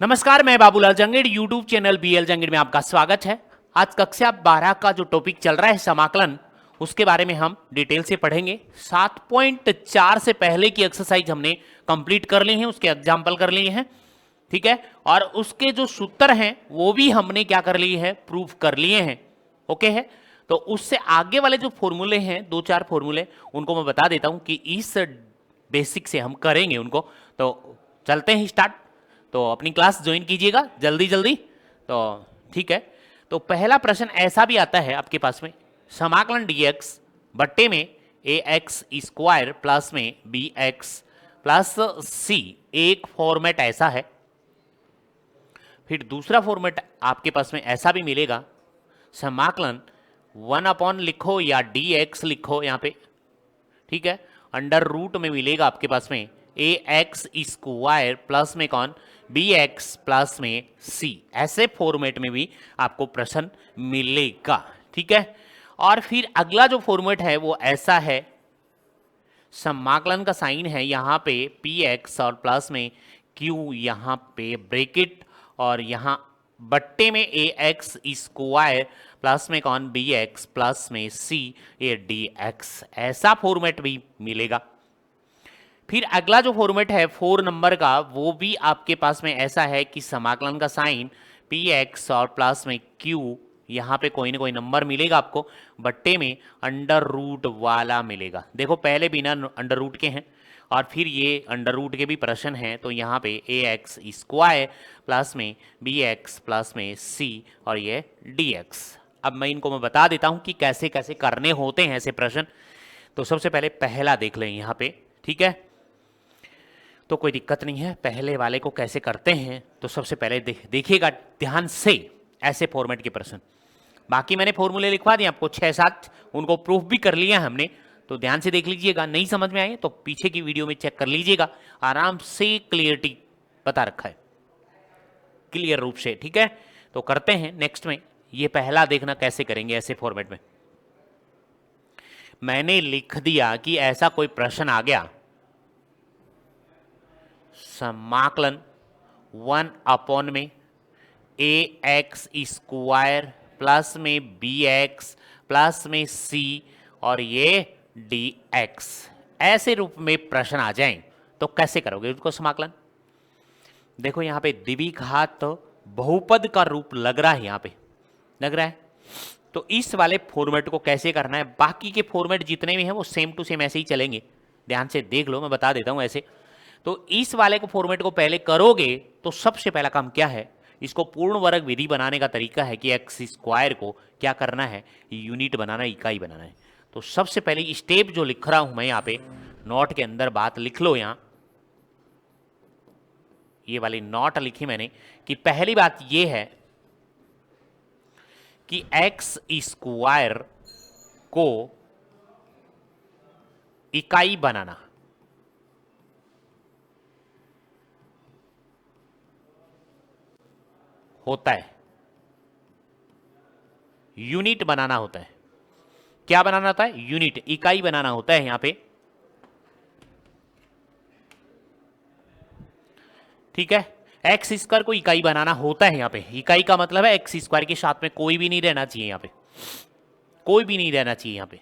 नमस्कार, मैं Babulal जंगीड़। YouTube channel BL जंगीड़ में आपका स्वागत है। आज कक्षा 12 का जो टॉपिक चल रहा है समाकलन, उसके बारे में हम डिटेल से पढ़ेंगे। 7.4 से पहले की एक्सरसाइज हमने कंप्लीट कर ली है, उसके एग्जाम्पल कर लिए हैं, ठीक है। और उसके जो सूत्र हैं वो भी हमने क्या कर लिए हैं, प्रूफ कर लिए हैं। ओके है। तो उससे आगे वाले जो फॉर्मूले हैं, दो चार फॉर्मूले, उनको मैं बता देता हूं कि इस बेसिक से हम करेंगे उनको। तो चलते हैं स्टार्ट। तो अपनी क्लास ज्वाइन कीजिएगा जल्दी जल्दी। तो ठीक है। तो पहला प्रश्न ऐसा भी आता है आपके पास में, समाकलन dx बट्टे में ax स्क्वायर प्लस में bx प्लस c। एक फॉर्मेट ऐसा है। फिर दूसरा फॉर्मेट आपके पास में ऐसा भी मिलेगा, समाकलन 1 लिखो या dx लिखो यहाँ पे, ठीक है। अंडर रूट में मिलेगा आपके पास में ए एक्स स्क्वायर प्लस में कौन, बी एक्स प्लस में सी। ऐसे फॉर्मेट में भी आपको प्रश्न मिलेगा, ठीक है। और फिर अगला जो फॉर्मेट है वो ऐसा है, समाकलन का साइन है यहाँ पे पी एक्स और प्लस में क्यू, यहाँ पे ब्रैकेट, और यहाँ बट्टे में ए एक्स स्क्वायर प्लस में कौन, बी एक्स प्लस में सी ए डी एक्स। ऐसा फॉर्मेट भी मिलेगा। फिर अगला जो फॉर्मेट है 4 नंबर का, वो भी आपके पास में ऐसा है कि समाकलन का साइन पी एक्स और प्लस में क्यू, यहाँ पे कोई ना कोई नंबर मिलेगा आपको, बट्टे में अंडर रूट वाला मिलेगा। देखो पहले बिना अंडर रूट के हैं और फिर ये अंडर रूट के भी प्रश्न हैं। तो यहाँ पे ए एक्स स्क्वायर प्लस में बी एक्स प्लस में सी और ये डी एक्स। अब मैं इनको मैं बता देता हूँ कि कैसे कैसे करने होते हैं ऐसे प्रश्न। तो सबसे पहले पहला देख लें यहाँ पे, ठीक है। तो कोई दिक्कत नहीं है, पहले वाले को कैसे करते हैं। तो सबसे पहले देखिएगा ध्यान से ऐसे फॉर्मेट के प्रश्न। बाकी मैंने फॉर्मूले लिखवा दिए आपको 6-7, उनको प्रूफ भी कर लिया हमने। तो ध्यान से देख लीजिएगा, नहीं समझ में आए तो पीछे की वीडियो में चेक कर लीजिएगा, आराम से क्लियरिटी बता रखा है क्लियर रूप से, ठीक है। तो करते हैं नेक्स्ट में। ये पहला देखना कैसे करेंगे ऐसे फॉर्मेट में। मैंने लिख दिया कि ऐसा कोई प्रश्न आ गया, समाकलन 1 में ए एक्स स्क्वायर प्लस में बी एक्स प्लस में सी और ये डी एक्स, ऐसे रूप में प्रश्न आ जाएं तो कैसे करोगे उसको समाकलन। देखो यहाँ पे द्विघात बहुपद का रूप लग रहा है, यहाँ पे लग रहा है। तो इस वाले फॉर्मेट को कैसे करना है, बाकी के फॉर्मेट जितने भी हैं वो सेम टू सेम ऐसे ही चलेंगे। ध्यान से देख लो, मैं बता देता हूँ ऐसे। तो इस वाले को फॉर्मेट को पहले करोगे तो सबसे पहला काम क्या है, इसको पूर्ण वर्ग विधि बनाने का तरीका है कि एक्स स्क्वायर को क्या करना है, यूनिट बनाना, इकाई बनाना है। तो सबसे पहले स्टेप जो लिख रहा हूं मैं यहाँ पे, नोट के अंदर बात लिख लो। यहाँ ये वाली नोट लिखी मैंने कि पहली बात ये है कि एक्स स्क्वायर को इकाई बनाना, होता है, यूनिट बनाना होता है। क्या बनाना होता है, यूनिट, इकाई बनाना होता है यहां पे, ठीक है। एक्स स्क्वायर को इकाई बनाना होता है यहां पे। इकाई का मतलब है एक्स स्क्वायर के साथ में कोई भी नहीं रहना चाहिए, यहां पे कोई भी नहीं रहना चाहिए। यहां पे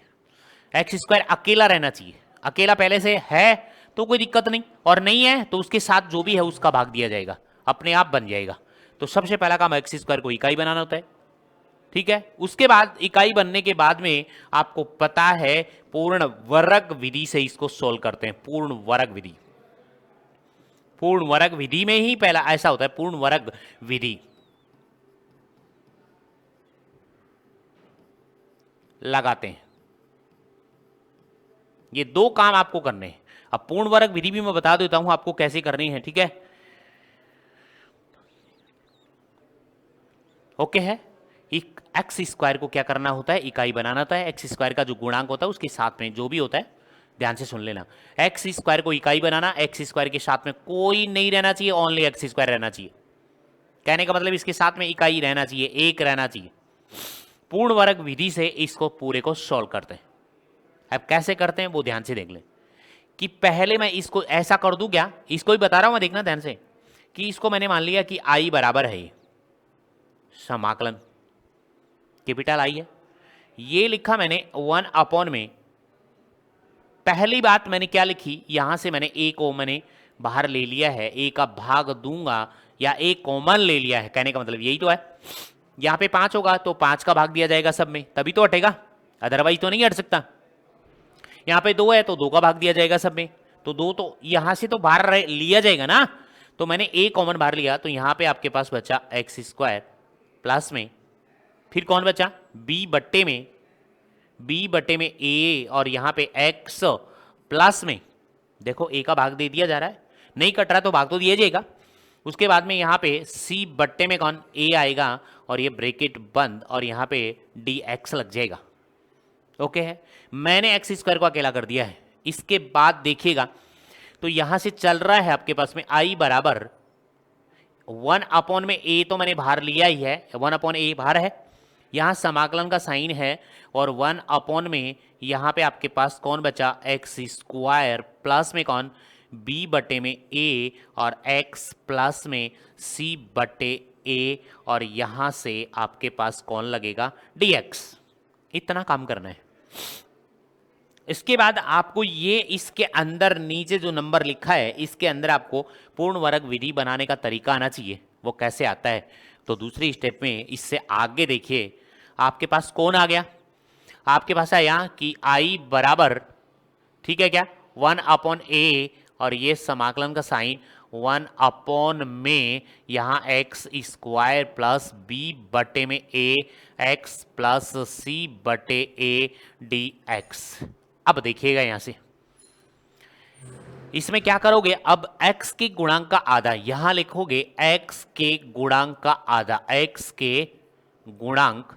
एक्स स्क्वायर अकेला रहना चाहिए। अकेला पहले से है तो कोई दिक्कत नहीं, और नहीं है तो उसके साथ जो भी है उसका भाग दिया जाएगा, अपने आप बन जाएगा। तो सबसे पहला काम एक्स स्क्वायर को इकाई बनाना होता है, ठीक है। उसके बाद इकाई बनने के बाद में आपको पता है पूर्ण वर्ग विधि से इसको सोल्व करते हैं। पूर्ण वर्ग विधि, पूर्ण वर्ग विधि में ही पहला ऐसा होता है, पूर्ण वर्ग विधि लगाते हैं। ये दो काम आपको करने हैं। अब पूर्ण वर्ग विधि भी मैं बता देता हूं आपको कैसे करनी है, ठीक है। ओके है। एक्स स्क्वायर को क्या करना होता है, इकाई बनाना होता है। एक्स स्क्वायर का जो गुणांक होता है उसके साथ में जो भी होता है, ध्यान से सुन लेना। एक्स स्क्वायर को इकाई बनाना, एक्स स्क्वायर के साथ में कोई नहीं रहना चाहिए, ओनली एक्स स्क्वायर रहना चाहिए। कहने का मतलब इसके साथ में इकाई रहना चाहिए, एक रहना चाहिए। पूर्ण वर्ग विधि से इसको पूरे को सॉल्व करते हैं। अब कैसे करते हैं वो ध्यान से देख लें कि पहले मैं इसको ऐसा कर दूं क्या, इसको ही बता रहा हूं मैं, देखना ध्यान से कि इसको मैंने मान लिया कि आई बराबर है समाकलन कैपिटल आई है, ये लिखा मैंने 1 अपॉन में, पहली बात मैंने क्या लिखी, यहां से मैंने ए को मैंने बाहर ले लिया है, ए का भाग दूंगा या ए कॉमन ले लिया है, कहने का मतलब यही तो है। यहां पे 5 होगा तो 5 का भाग दिया जाएगा सब में, तभी तो हटेगा, अदरवाइज तो नहीं हट सकता। यहाँ पे 2 है तो 2 का भाग दिया जाएगा सब में, तो 2 तो यहां से तो बाहर लिया जाएगा ना, तो मैंने ए कॉमन बाहर लिया, तो यहाँ पे आपके पास बचा एक्स स्क्वायर प्लस में, फिर कौन बचा बी बट्टे में ए, और यहाँ पे एक्स प्लस में, देखो ए का भाग दे दिया जा रहा है, नहीं कट रहा तो भाग तो दिया जाएगा। उसके बाद में यहाँ पे सी बट्टे में कौन ए आएगा, और ये ब्रैकेट बंद, और यहाँ पे डी एक्स लग जाएगा। ओके है, मैंने एक्स स्क्वायर को अकेला कर दिया है। इसके बाद देखिएगा तो यहां से चल रहा है आपके पास में आई बराबर 1 अपॉन में ए, तो मैंने बाहर लिया ही है, 1 अपॉन ए बाहर है, यहां समाकलन का साइन है, और 1 अपॉन में यहां पे आपके पास कौन बचा एक्स स्क्वायर प्लस में कौन बी बटे में ए, और एक्स प्लस में सी बटे ए, और यहां से आपके पास कौन लगेगा डी एक्स। इतना काम करना है। इसके बाद आपको ये इसके अंदर नीचे जो नंबर लिखा है इसके अंदर आपको पूर्ण वर्ग विधि बनाने का तरीका आना चाहिए। वो कैसे आता है, तो दूसरी स्टेप में इससे आगे देखिए आपके पास कौन आ गया, आपके पास आया कि आई बराबर, ठीक है क्या, 1 अपॉन ए, और ये समाकलन का साइन 1 अपॉन में यहाँ एक्स स्क्वायर प्लस बी बटे में ए, एक्स प्लस सी बटे ए डी एक्स। अब देखिएगा यहां से इसमें क्या करोगे, अब x के गुणांक का आधा यहां लिखोगे, x के गुणांक का आधा, x के गुणांक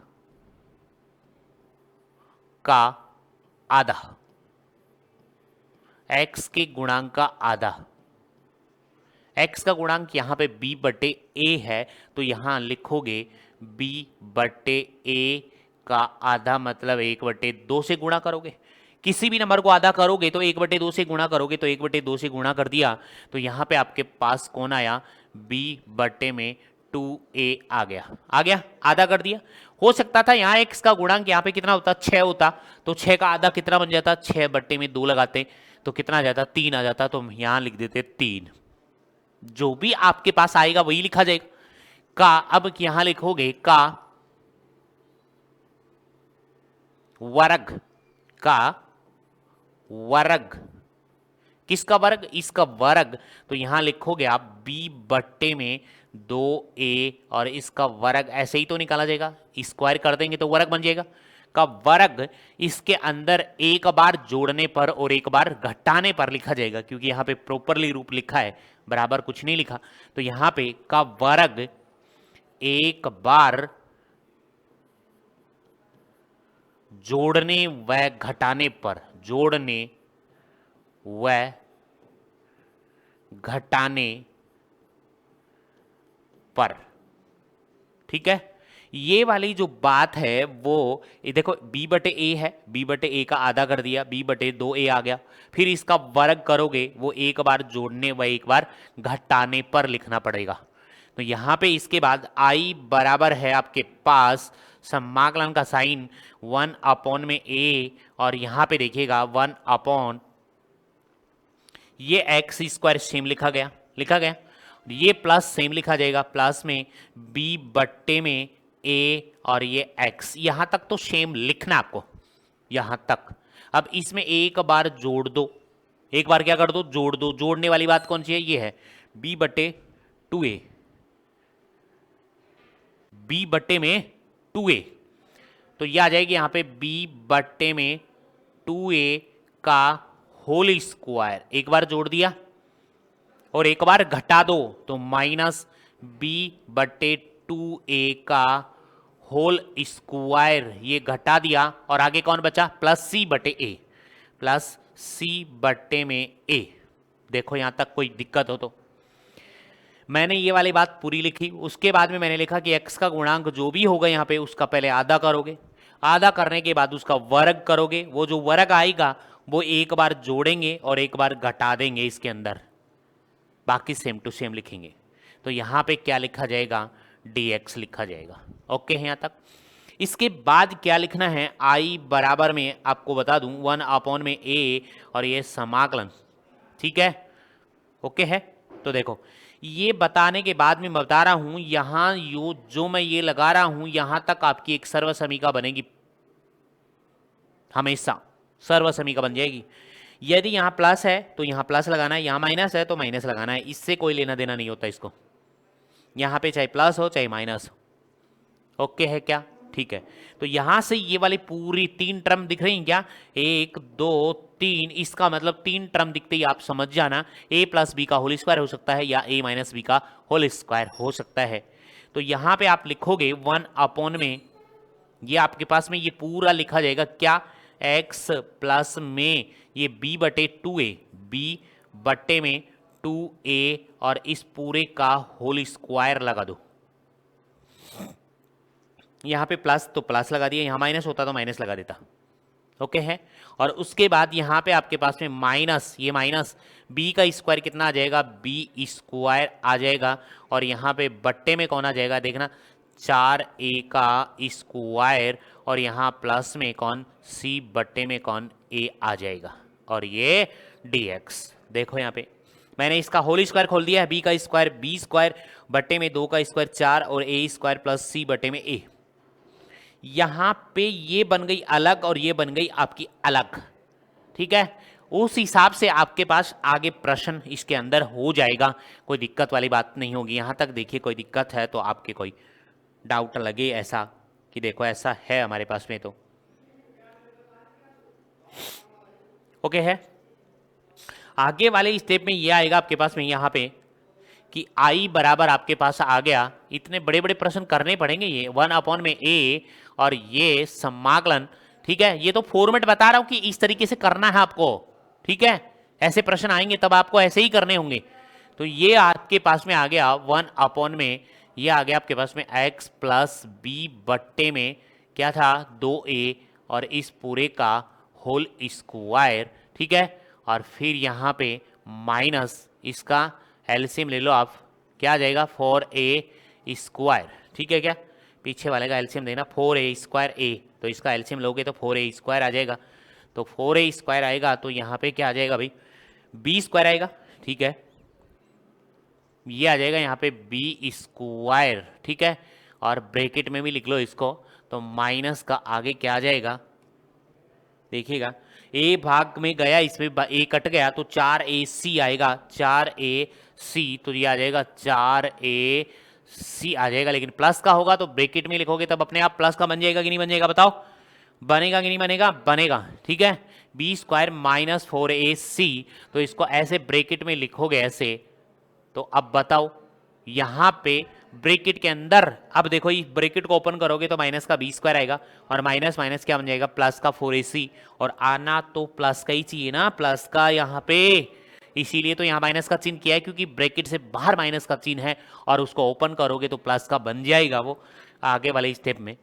का आधा, x के गुणांक का आधा, x का गुणांक यहां पे b बटे a है, तो यहां लिखोगे b बटे a का आधा, मतलब 1/2 से गुणा करोगे, किसी भी नंबर को आधा करोगे तो 1/2 से गुणा करोगे, तो 1/2 से गुणा कर दिया, तो यहां पे आपके पास कौन आया b बटे में 2a आ गया, आधा कर दिया। हो सकता था यहाँ x का गुणांक यहाँ पे कितना होता, 6 होता, तो 6 का आधा कितना बन जाता, 6 बटे में 2 लगाते तो कितना आ जाता, 3 आ जाता, तो हम यहाँ लिख देते 3। जो भी आपके पास आएगा वही लिखा जाएगा का। अब यहां लिखोगे का वर्ग, का वर्ग, किसका वर्ग, इसका वर्ग, तो यहां लिखोगे आप b बट्टे में 2a, और इसका वर्ग ऐसे ही तो निकाला जाएगा, स्क्वायर कर देंगे तो वर्ग बन जाएगा, का वर्ग इसके अंदर एक बार जोड़ने पर और एक बार घटाने पर लिखा जाएगा, क्योंकि यहां पे प्रॉपरली रूप लिखा है, बराबर कुछ नहीं लिखा, तो यहां पे का वर्ग एक बार जोड़ने व घटाने पर, जोड़ने व घटाने पर, ठीक है। ये वाली जो बात है वो ये देखो b बटे ए है, b बटे ए का आधा कर दिया, b बटे 2a आ गया, फिर इसका वर्ग करोगे वो एक बार जोड़ने व एक बार घटाने पर लिखना पड़ेगा। तो यहां पे इसके बाद i बराबर है आपके पास समाकलन का साइन 1 अपॉन में a, और यहां पे देखिएगा 1 अपॉन ये एक्स स्क्वायर सेम लिखा गया, ये प्लस सेम लिखा जाएगा, प्लस में b बट्टे में a, और ये x, यहां तक तो सेम लिखना आपको, यहां तक। अब इसमें एक बार जोड़ दो, एक बार क्या कर दो, जोड़ दो, जोड़ने वाली बात कौन सी है, ये है b बटे 2a, b बट्टे में 2a, तो ये आ जाएगी यहां पे b बट्टे में 2a का होल स्क्वायर, एक बार जोड़ दिया और एक बार घटा दो, तो माइनस b बट्टे 2a का होल स्क्वायर, ये घटा दिया, और आगे कौन बचा, प्लस c बटे a, प्लस c बट्टे में a। देखो यहां तक कोई दिक्कत हो तो मैंने ये वाली बात पूरी लिखी। उसके बाद में मैंने लिखा कि x का गुणांक जो भी होगा यहाँ पे उसका पहले आधा करोगे, आधा करने के बाद उसका वर्ग करोगे, वो जो वर्ग आएगा वो एक बार जोड़ेंगे और एक बार घटा देंगे इसके अंदर, बाकी सेम टू सेम लिखेंगे। तो यहाँ पे क्या लिखा जाएगा, dx लिखा जाएगा। ओके है यहाँ तक। इसके बाद क्या लिखना है, i बराबर में आपको बता दूं 1 में a और ये समाकलन, ठीक है। ओके है। तो देखो ये बताने के बाद मैं बता रहा हूं यहां जो मैं ये लगा रहा हूं यहां तक आपकी एक सर्वसमीका बनेगी, हमेशा सर्वसमीका बन जाएगी। यदि यहां प्लस है तो यहां प्लस लगाना है, यहां माइनस है तो माइनस लगाना है, इससे कोई लेना देना नहीं होता इसको, यहां पे चाहे प्लस हो चाहे माइनस हो। ओके है क्या, ठीक है। तो यहां से ये वाली पूरी 3 टर्म दिख रही हैं क्या, 1 2 3, इसका मतलब 3 टर्म दिखते ही आप समझ जाना a प्लस बी का होल स्क्वायर हो सकता है या a माइनस बी का होल स्क्वायर हो सकता है। तो यहां पे आप लिखोगे 1 में ये आपके पास में ये पूरा लिखा जाएगा क्या, x प्लस में ये b बटे 2a, b बटे में 2a और इस पूरे का होल स्क्वायर लगा दो। यहाँ पे प्लस तो प्लस लगा दिया, यहाँ माइनस होता तो माइनस लगा देता। ओके है। और उसके बाद यहाँ पे आपके पास में माइनस, ये माइनस b का स्क्वायर कितना आ जाएगा, b स्क्वायर आ जाएगा। और यहाँ पे बट्टे में कौन आ जाएगा, देखना 4a का स्क्वायर और यहाँ प्लस में कौन, c बट्टे में कौन a आ जाएगा और ये dx। देखो यहाँ पे मैंने इसका होल स्क्वायर खोल दिया है, b का स्क्वायर b स्क्वायर बट्टे में 2 का स्क्वायर 4 और a स्क्वायर प्लस c बट्टे में a। यहां पे ये बन गई अलग और ये बन गई आपकी अलग, ठीक है। उस हिसाब से आपके पास आगे प्रश्न इसके अंदर हो जाएगा, कोई दिक्कत वाली बात नहीं होगी। यहां तक देखिए कोई दिक्कत है तो आपके कोई डाउट लगे ऐसा कि देखो ऐसा है हमारे पास में, तो ओके है। आगे वाले स्टेप में ये आएगा आपके पास में यहां पे कि i बराबर आपके पास आ गया, इतने बड़े बड़े प्रश्न करने पड़ेंगे ये 1 में a और ये समाकलन, ठीक है। ये तो फॉर्मेट बता रहा हूं कि इस तरीके से करना है आपको, ठीक है। ऐसे प्रश्न आएंगे तब आपको ऐसे ही करने होंगे। तो ये आपके पास में आ गया 1 में ये आ गया आपके पास में x प्लस बी बट्टे में क्या था 2a और इस पूरे का होल स्क्वायर, ठीक है। और फिर यहाँ पे माइनस इसका एलसीएम ले लो आप, क्या आ जाएगा 4a स्क्वायर, ठीक है क्या। पीछे वाले का एलसीएम देना 4a स्क्वायर a, तो इसका एलसीएम लोगे तो 4a स्क्वायर आ जाएगा। तो 4a स्क्वायर आएगा तो यहाँ पे क्या आ जाएगा भाई, b स्क्वायर आएगा, ठीक है। ये आ जाएगा यहाँ पे b स्क्वायर, ठीक है। और ब्रैकेट में भी लिख लो इसको, तो माइनस का आगे क्या आ जाएगा, देखिएगा a भाग में गया, इसमें a कट गया तो 4ac आएगा, 4ac, तो ये आ जाएगा 4ac आ जाएगा। लेकिन प्लस का होगा तो ब्रैकेट में लिखोगे तब अपने आप प्लस का बन जाएगा कि नहीं बन जाएगा, बताओ बनेगा कि नहीं बनेगा, बनेगा, ठीक है। b स्क्वायर माइनस 4ac, तो इसको ऐसे ब्रैकेट में लिखोगे ऐसे, तो अब बताओ यहां पे ब्रैकेट के अंदर, अब देखो इस ब्रैकेट को ओपन करोगे तो माइनस का b स्क्वायर आएगा और माइनस माइनस क्या बन जाएगा, प्लस का 4ac, और आना तो प्लस का ही चाहिए ना, प्लस का यहाँ पे, इसीलिए तो यहाँ माइनस का चिन्ह किया है क्योंकि ब्रैकेट से बाहर माइनस का चिन्ह है और उसको ओपन करोगे तो प्लस का बन जाएगा वो आगे वाले स्टेप में।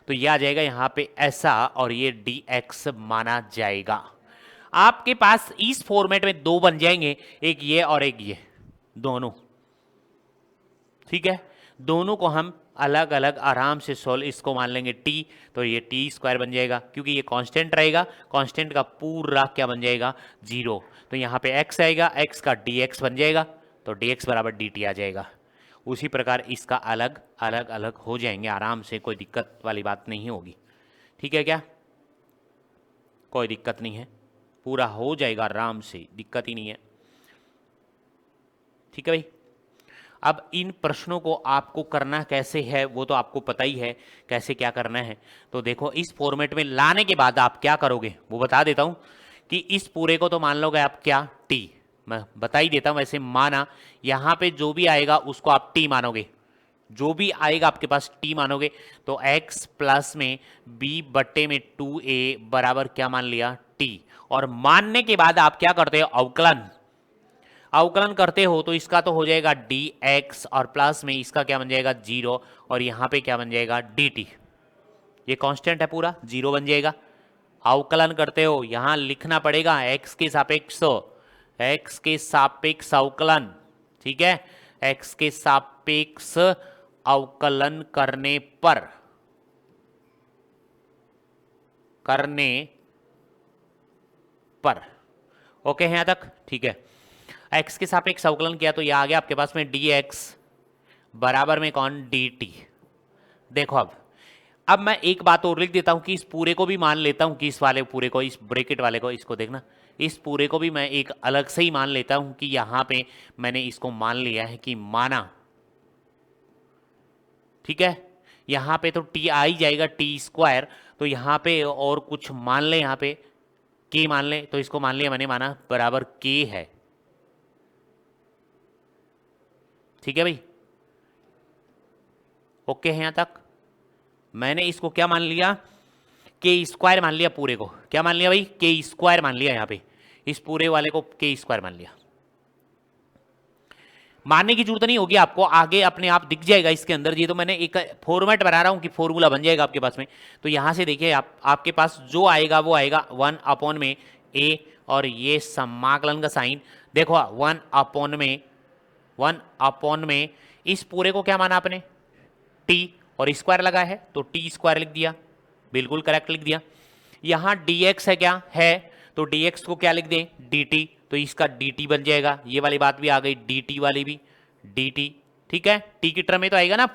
तो ये आ जाएगा यहाँ पे ऐसा और ये dx माना जाएगा। आपके पास इस फॉर्मेट में दो बन जाएंगे, एक ये और एक ये, दोनों, ठीक है। दोनों को हम अलग अलग आराम से सोल्व, इसको मान लेंगे t, तो ये t स्क्वायर बन जाएगा क्योंकि ये कांस्टेंट रहेगा, कांस्टेंट का पूरा क्या बन जाएगा 0, तो यहाँ पे x आएगा, x का dx बन जाएगा, तो dx बराबर dt आ जाएगा। उसी प्रकार इसका अलग अलग अलग हो जाएंगे आराम से, कोई दिक्कत वाली बात नहीं होगी, ठीक है क्या, कोई दिक्कत नहीं है, पूरा हो जाएगा आराम से, दिक्कत ही नहीं है, ठीक है भाई। अब इन प्रश्नों को आपको करना कैसे है वो तो आपको पता ही है कैसे क्या करना है। तो देखो इस फॉर्मेट में लाने के बाद आप क्या करोगे वो बता देता हूं कि इस पूरे को तो मान लोगे आप क्या t, मैं बता ही देता हूं वैसे, माना यहां पे जो भी आएगा उसको आप t मानोगे, जो भी आएगा आपके पास t मानोगे, तो x प्लस में b बट्टे में 2a बराबर क्या मान लिया t, और मानने के बाद आप क्या करते हो अवकलन, अवकलन करते हो तो इसका तो हो जाएगा dx और प्लस में इसका क्या बन जाएगा 0 और यहाँ पे क्या बन जाएगा dt, ये कांस्टेंट है पूरा 0 बन जाएगा। अवकलन करते हो यहाँ लिखना पड़ेगा x के सापेक्ष, x के सापेक्ष अवकलन, ठीक है, x के सापेक्ष अवकलन करने पर ओके है यहां तक, ठीक है। x के सापेक्ष अवकलन किया तो यह आ गया आपके पास में dx बराबर में कौन, dt। देखो अब मैं एक बात और लिख देता हूं कि इस पूरे को भी मान लेता हूं कि इस वाले पूरे को, इस ब्रैकेट वाले को, इसको देखना, इस पूरे को भी मैं एक अलग से ही मान लेता हूं कि यहां पे मैंने इसको मान लिया है कि माना, ठीक है। यहां पे तो t आ ही जाएगा, t स्क्वायर, तो यहां पे और कुछ मान ले, यहां पे k मान ले, तो इसको मान लिया मैंने, माना बराबर k है, ठीक है भाई, ओके है यहां तक। मैंने इसको क्या मान लिया, के स्क्वायर मान लिया, पूरे को क्या मान लिया भाई, के स्क्वायर मान लिया, यहां पे इस पूरे वाले को के स्क्वायर मान लिया। मानने की जरूरत नहीं होगी आपको, आगे अपने आप दिख जाएगा इसके अंदर। ये तो मैंने एक फॉर्मेट बना रहा हूं कि फॉर्मूला बन जाएगा आपके पास में। तो यहां से देखिए आपके पास जो आएगा वो आएगा 1 में a, और ये समाकलन का साइन देखो 1 में इस पूरे को क्या माना आपने, t, और स्क्वायर लगा है तो t स्क्वायर लिख दिया, बिल्कुल करेक्ट लिख दिया। यहां dx है, क्या है, तो dx को क्या लिख दें, dt, तो इसका dt बन जाएगा। ये वाली बात भी आ गई, dt वाली भी dt, ठीक है। t की टर्म में तो आएगा ना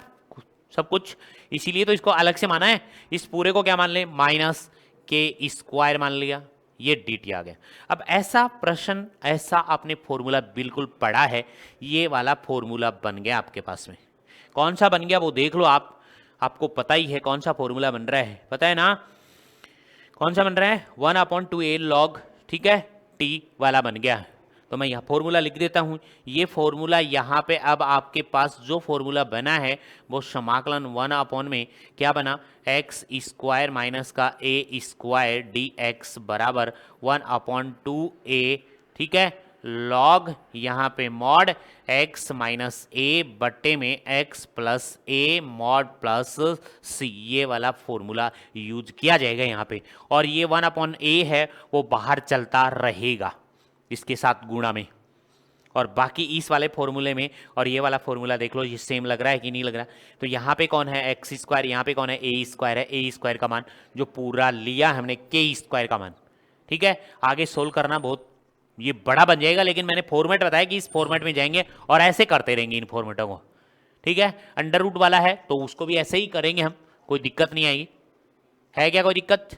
सब कुछ, इसीलिए तो इसको अलग से माना है। इस पूरे को क्या मान ले, माइनस के स्क्वायर मान लिया, ये dt आ गया। अब ऐसा प्रश्न, ऐसा आपने फॉर्मूला बिल्कुल पढ़ा है, ये वाला फॉर्मूला बन गया आपके पास में। कौन सा बन गया वो देख लो आप, आपको पता ही है कौन सा फॉर्मूला बन रहा है, पता है ना कौन सा बन रहा है, 1/2a log, ठीक है, t वाला बन गया। तो मैं यहाँ फॉर्मूला लिख देता हूँ। ये फॉर्मूला यहाँ पे अब आपके पास जो फॉर्मूला बना है वो समाकलन 1 में क्या बना, x स्क्वायर माइनस का a स्क्वायर dx बराबर 1/2a, ठीक है, लॉग यहाँ पे मॉड x माइनस a बट्टे में x plus a mod plus c, ये वाला फॉर्मूला यूज किया जाएगा यहाँ पे। और ये 1/a है वो बाहर चलता रहेगा इसके साथ गुणा में, और बाकी इस वाले फॉर्मूले में और ये वाला फॉर्मूला देख लो, ये सेम लग रहा है कि नहीं लग रहा। तो यहाँ पे कौन है एक्स स्क्वायर, यहाँ पे कौन है ए स्क्वायर है, ए स्क्वायर का मान जो पूरा लिया हमने के स्क्वायर का मान, ठीक है। आगे सोल्व करना बहुत ये बड़ा बन जाएगा, लेकिन मैंने फॉर्मेट बताया कि इस फॉर्मेट में जाएंगे और ऐसे करते रहेंगे इन फॉर्मेटों को, ठीक है। अंडर रूट वाला है तो उसको भी ऐसे ही करेंगे हम, कोई दिक्कत नहीं आएगी, है क्या कोई दिक्कत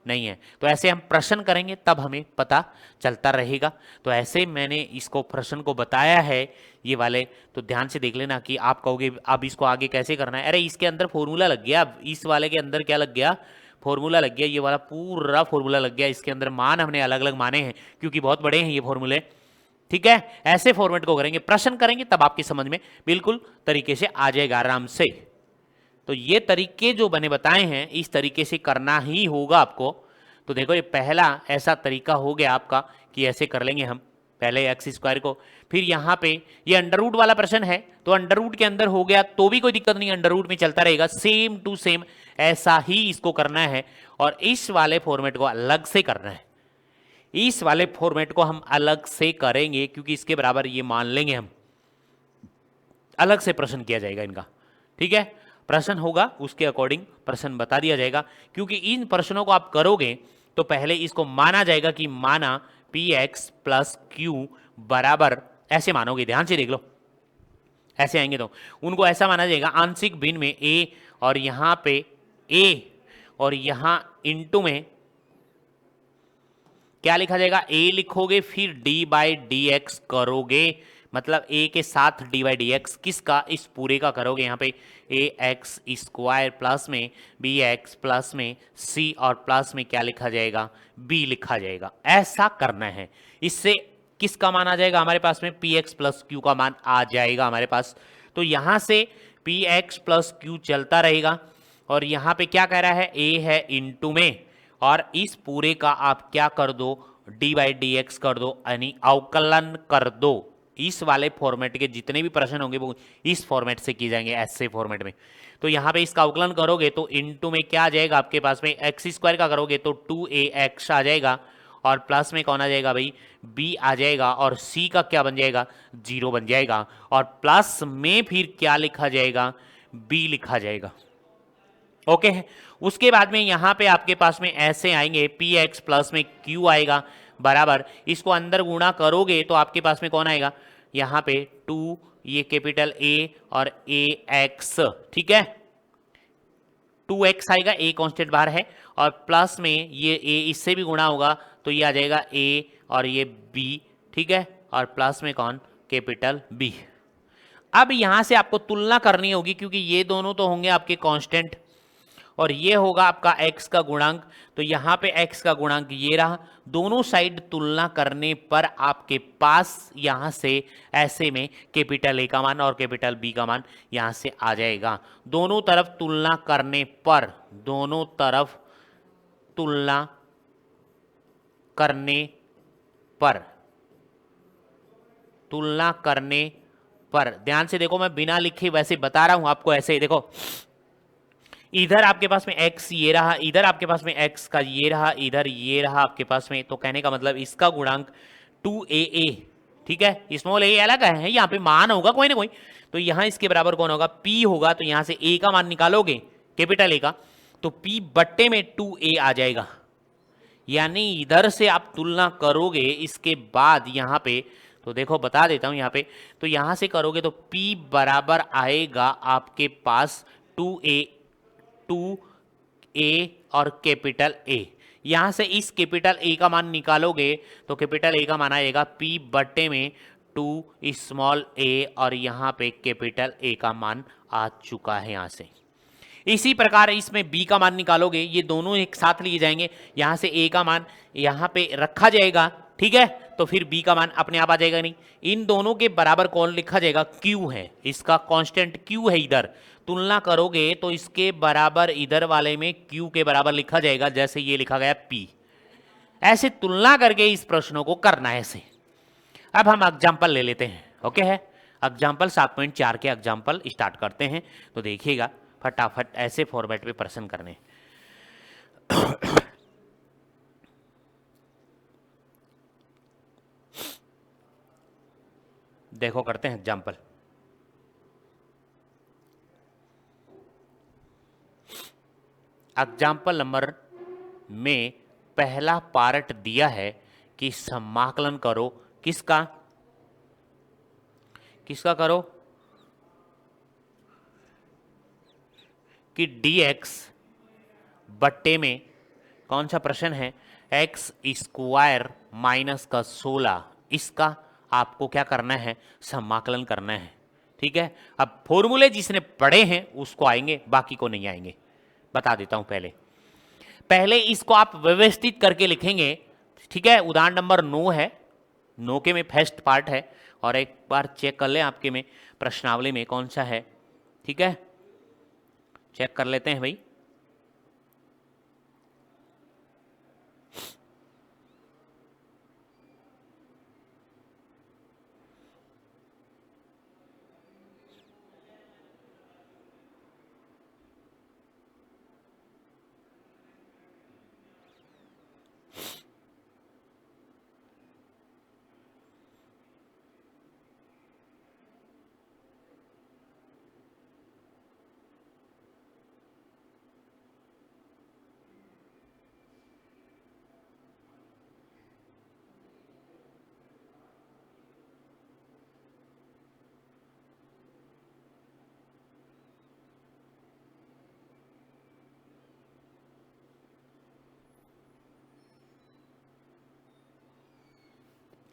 नहीं है। तो ऐसे हम प्रश्न करेंगे तब हमें पता चलता रहेगा। तो ऐसे मैंने इसको प्रश्न को बताया है ये वाले, तो ध्यान से देख लेना कि आप कहोगे अब इसको आगे कैसे करना है। अरे इसके अंदर फॉर्मूला लग गया, अब इस वाले के अंदर क्या लग गया, फॉर्मूला लग गया, ये वाला पूरा फॉर्मूला लग गया। इसके अंदर मान हमने अलग अलग माने हैं क्योंकि बहुत बड़े हैं ये फॉर्मूले, ठीक है। ऐसे फॉर्मेट को करेंगे, प्रश्न करेंगे तब आपकी समझ में बिल्कुल तरीके से आ जाएगा आराम से। तो ये तरीके जो बने बताए हैं इस तरीके से करना ही होगा आपको। तो देखो ये पहला ऐसा तरीका हो गया आपका कि ऐसे कर लेंगे हम पहले एक्स स्क्वायर को, फिर यहाँ पे ये अंडर रूट वाला प्रश्न है तो अंडर रूट के अंदर हो गया तो भी कोई दिक्कत नहीं, अंडर रूट में चलता रहेगा, सेम टू सेम ऐसा ही इसको करना है। और इस वाले फॉर्मेट को अलग से करना है, इस वाले फॉर्मेट को हम अलग से करेंगे क्योंकि इसके बराबर ये मान लेंगे हम, अलग से प्रश्न किया जाएगा इनका, ठीक है। प्रश्न होगा उसके अकॉर्डिंग प्रश्न बता दिया जाएगा, क्योंकि इन प्रश्नों को आप करोगे तो पहले इसको माना जाएगा कि माना px प्लस क्यू बराबर, ऐसे मानोगे, ध्यान से देख लो, ऐसे आएंगे तो उनको ऐसा माना जाएगा आंशिक भिन्न में a, और यहां पे a और यहां इनटू में क्या लिखा जाएगा, a लिखोगे फिर d बाई डी एक्स करोगे, मतलब a के साथ d बाई डी एक्स किसका, इस पूरे का करोगे। यहाँ पे ए एक्स स्क्वायर प्लस में बी एक्स प्लस में c और प्लस में क्या लिखा जाएगा, b लिखा जाएगा। ऐसा करना है, इससे किसका मान आ जाएगा हमारे पास में, पी एक्स प्लस क्यू का मान आ जाएगा हमारे पास। तो यहाँ से पी एक्स प्लस क्यू चलता रहेगा और यहाँ पे क्या कह रहा है, a है इनटू में, और इस पूरे का आप क्या कर दो, d बाई डी एक्स कर दो, यानी अवकलन कर दो। इस वाले फॉर्मेट के जितने भी प्रश्न होंगे वो इस फॉर्मेट से किए जाएंगे, ऐसे फॉर्मेट में। तो यहाँ पे इसका अवकलन करोगे तो इनटू में क्या आ जाएगा आपके पास में, एक्स स्क्वायर का करोगे तो 2ax आ जाएगा, और प्लस में कौन आ जाएगा भाई, b आ जाएगा, और c का क्या बन जाएगा, 0 बन जाएगा, और प्लस में फिर क्या लिखा जाएगा, b लिखा जाएगा। ओके है। उसके बाद में यहां पे आपके पास में ऐसे आएंगे, पी एक्स प्लस में क्यू आएगा बराबर, इसको अंदर गुणा करोगे तो आपके पास में कौन आएगा, यहां पे 2, ये कैपिटल A और AX, ठीक है, 2x आएगा, A कांस्टेंट बाहर है, और प्लस में ये A इससे भी गुणा होगा तो ये आ जाएगा A और ये B, ठीक है, और प्लस में कौन, कैपिटल B। अब यहां से आपको तुलना करनी होगी क्योंकि ये दोनों तो होंगे आपके कांस्टेंट और ये होगा आपका x का गुणांक, तो यहां पे x का गुणांक ये रहा। दोनों साइड तुलना करने पर आपके पास यहां से ऐसे में कैपिटल A का मान और कैपिटल B का मान यहां से आ जाएगा। दोनों तरफ तुलना करने पर, दोनों तरफ तुलना करने पर, तुलना करने पर, ध्यान से देखो, मैं बिना लिखे वैसे बता रहा हूं आपको, ऐसे ही देखो, इधर आपके पास में x ये रहा, इधर आपके पास में x का ये रहा, इधर ये रहा आपके पास में, तो कहने का मतलब इसका गुणांक 2AA, ठीक है, स्मॉल a अलग है, यहाँ पे मान होगा कोई ना कोई, तो यहाँ इसके बराबर कौन होगा, p होगा, तो यहाँ से a का मान निकालोगे कैपिटल A का, तो p बट्टे में 2A आ जाएगा। यानी इधर से आप तुलना करोगे इसके बाद यहाँ पे, तो देखो बता देता हूँ यहाँ पे, तो यहाँ से करोगे तो p बराबर आएगा आपके पास 2A और कैपिटल A। यहां से इस कैपिटल A का मान निकालोगे तो कैपिटल A का मान आएगा P बट्टे में 2 स्मॉल a, और यहां पे कैपिटल A का मान आ चुका है यहां से। इसी प्रकार इसमें B का मान निकालोगे, ये दोनों एक साथ लिए जाएंगे, यहां से A का मान यहां पे रखा जाएगा, ठीक है, तो फिर B का मान अपने आप आ जाएगा नहीं। इन दोनों के बराबर कौन लिखा जाएगा, Q है, इसका कांस्टेंट Q है। इधर तुलना करोगे तो इसके बराबर इधर वाले में Q के बराबर लिखा जाएगा, जैसे ये लिखा गया P। ऐसे तुलना करके इस प्रश्नों को करना है ऐसे। अब हम एग्जाम्पल ले लेते हैं, ओके है, एग्जाम्पल 7.4 के एग्जाम्पल स्टार्ट करते हैं। तो देखिएगा फटाफट ऐसे फॉर्मेट पे प्रश्न करने। देखो करते हैं एग्जाम्पल। एग्जाम्पल नंबर में पहला पार्ट दिया है कि समाकलन करो, किसका, किसका करो, कि dx बट्टे में कौन सा प्रश्न है, x स्क्वायर माइनस का 16, इसका आपको क्या करना है, समाकलन करना है, ठीक है। अब फॉर्मूले जिसने पढ़े हैं उसको आएंगे, बाकी को नहीं आएंगे, बता देता हूं। पहले इसको आप व्यवस्थित करके लिखेंगे, ठीक है। उदाहरण नंबर 9 है, 9 के में फर्स्ट पार्ट है, और एक बार चेक कर लें आपके में प्रश्नावली में कौन सा है, ठीक है, चेक कर लेते हैं भाई।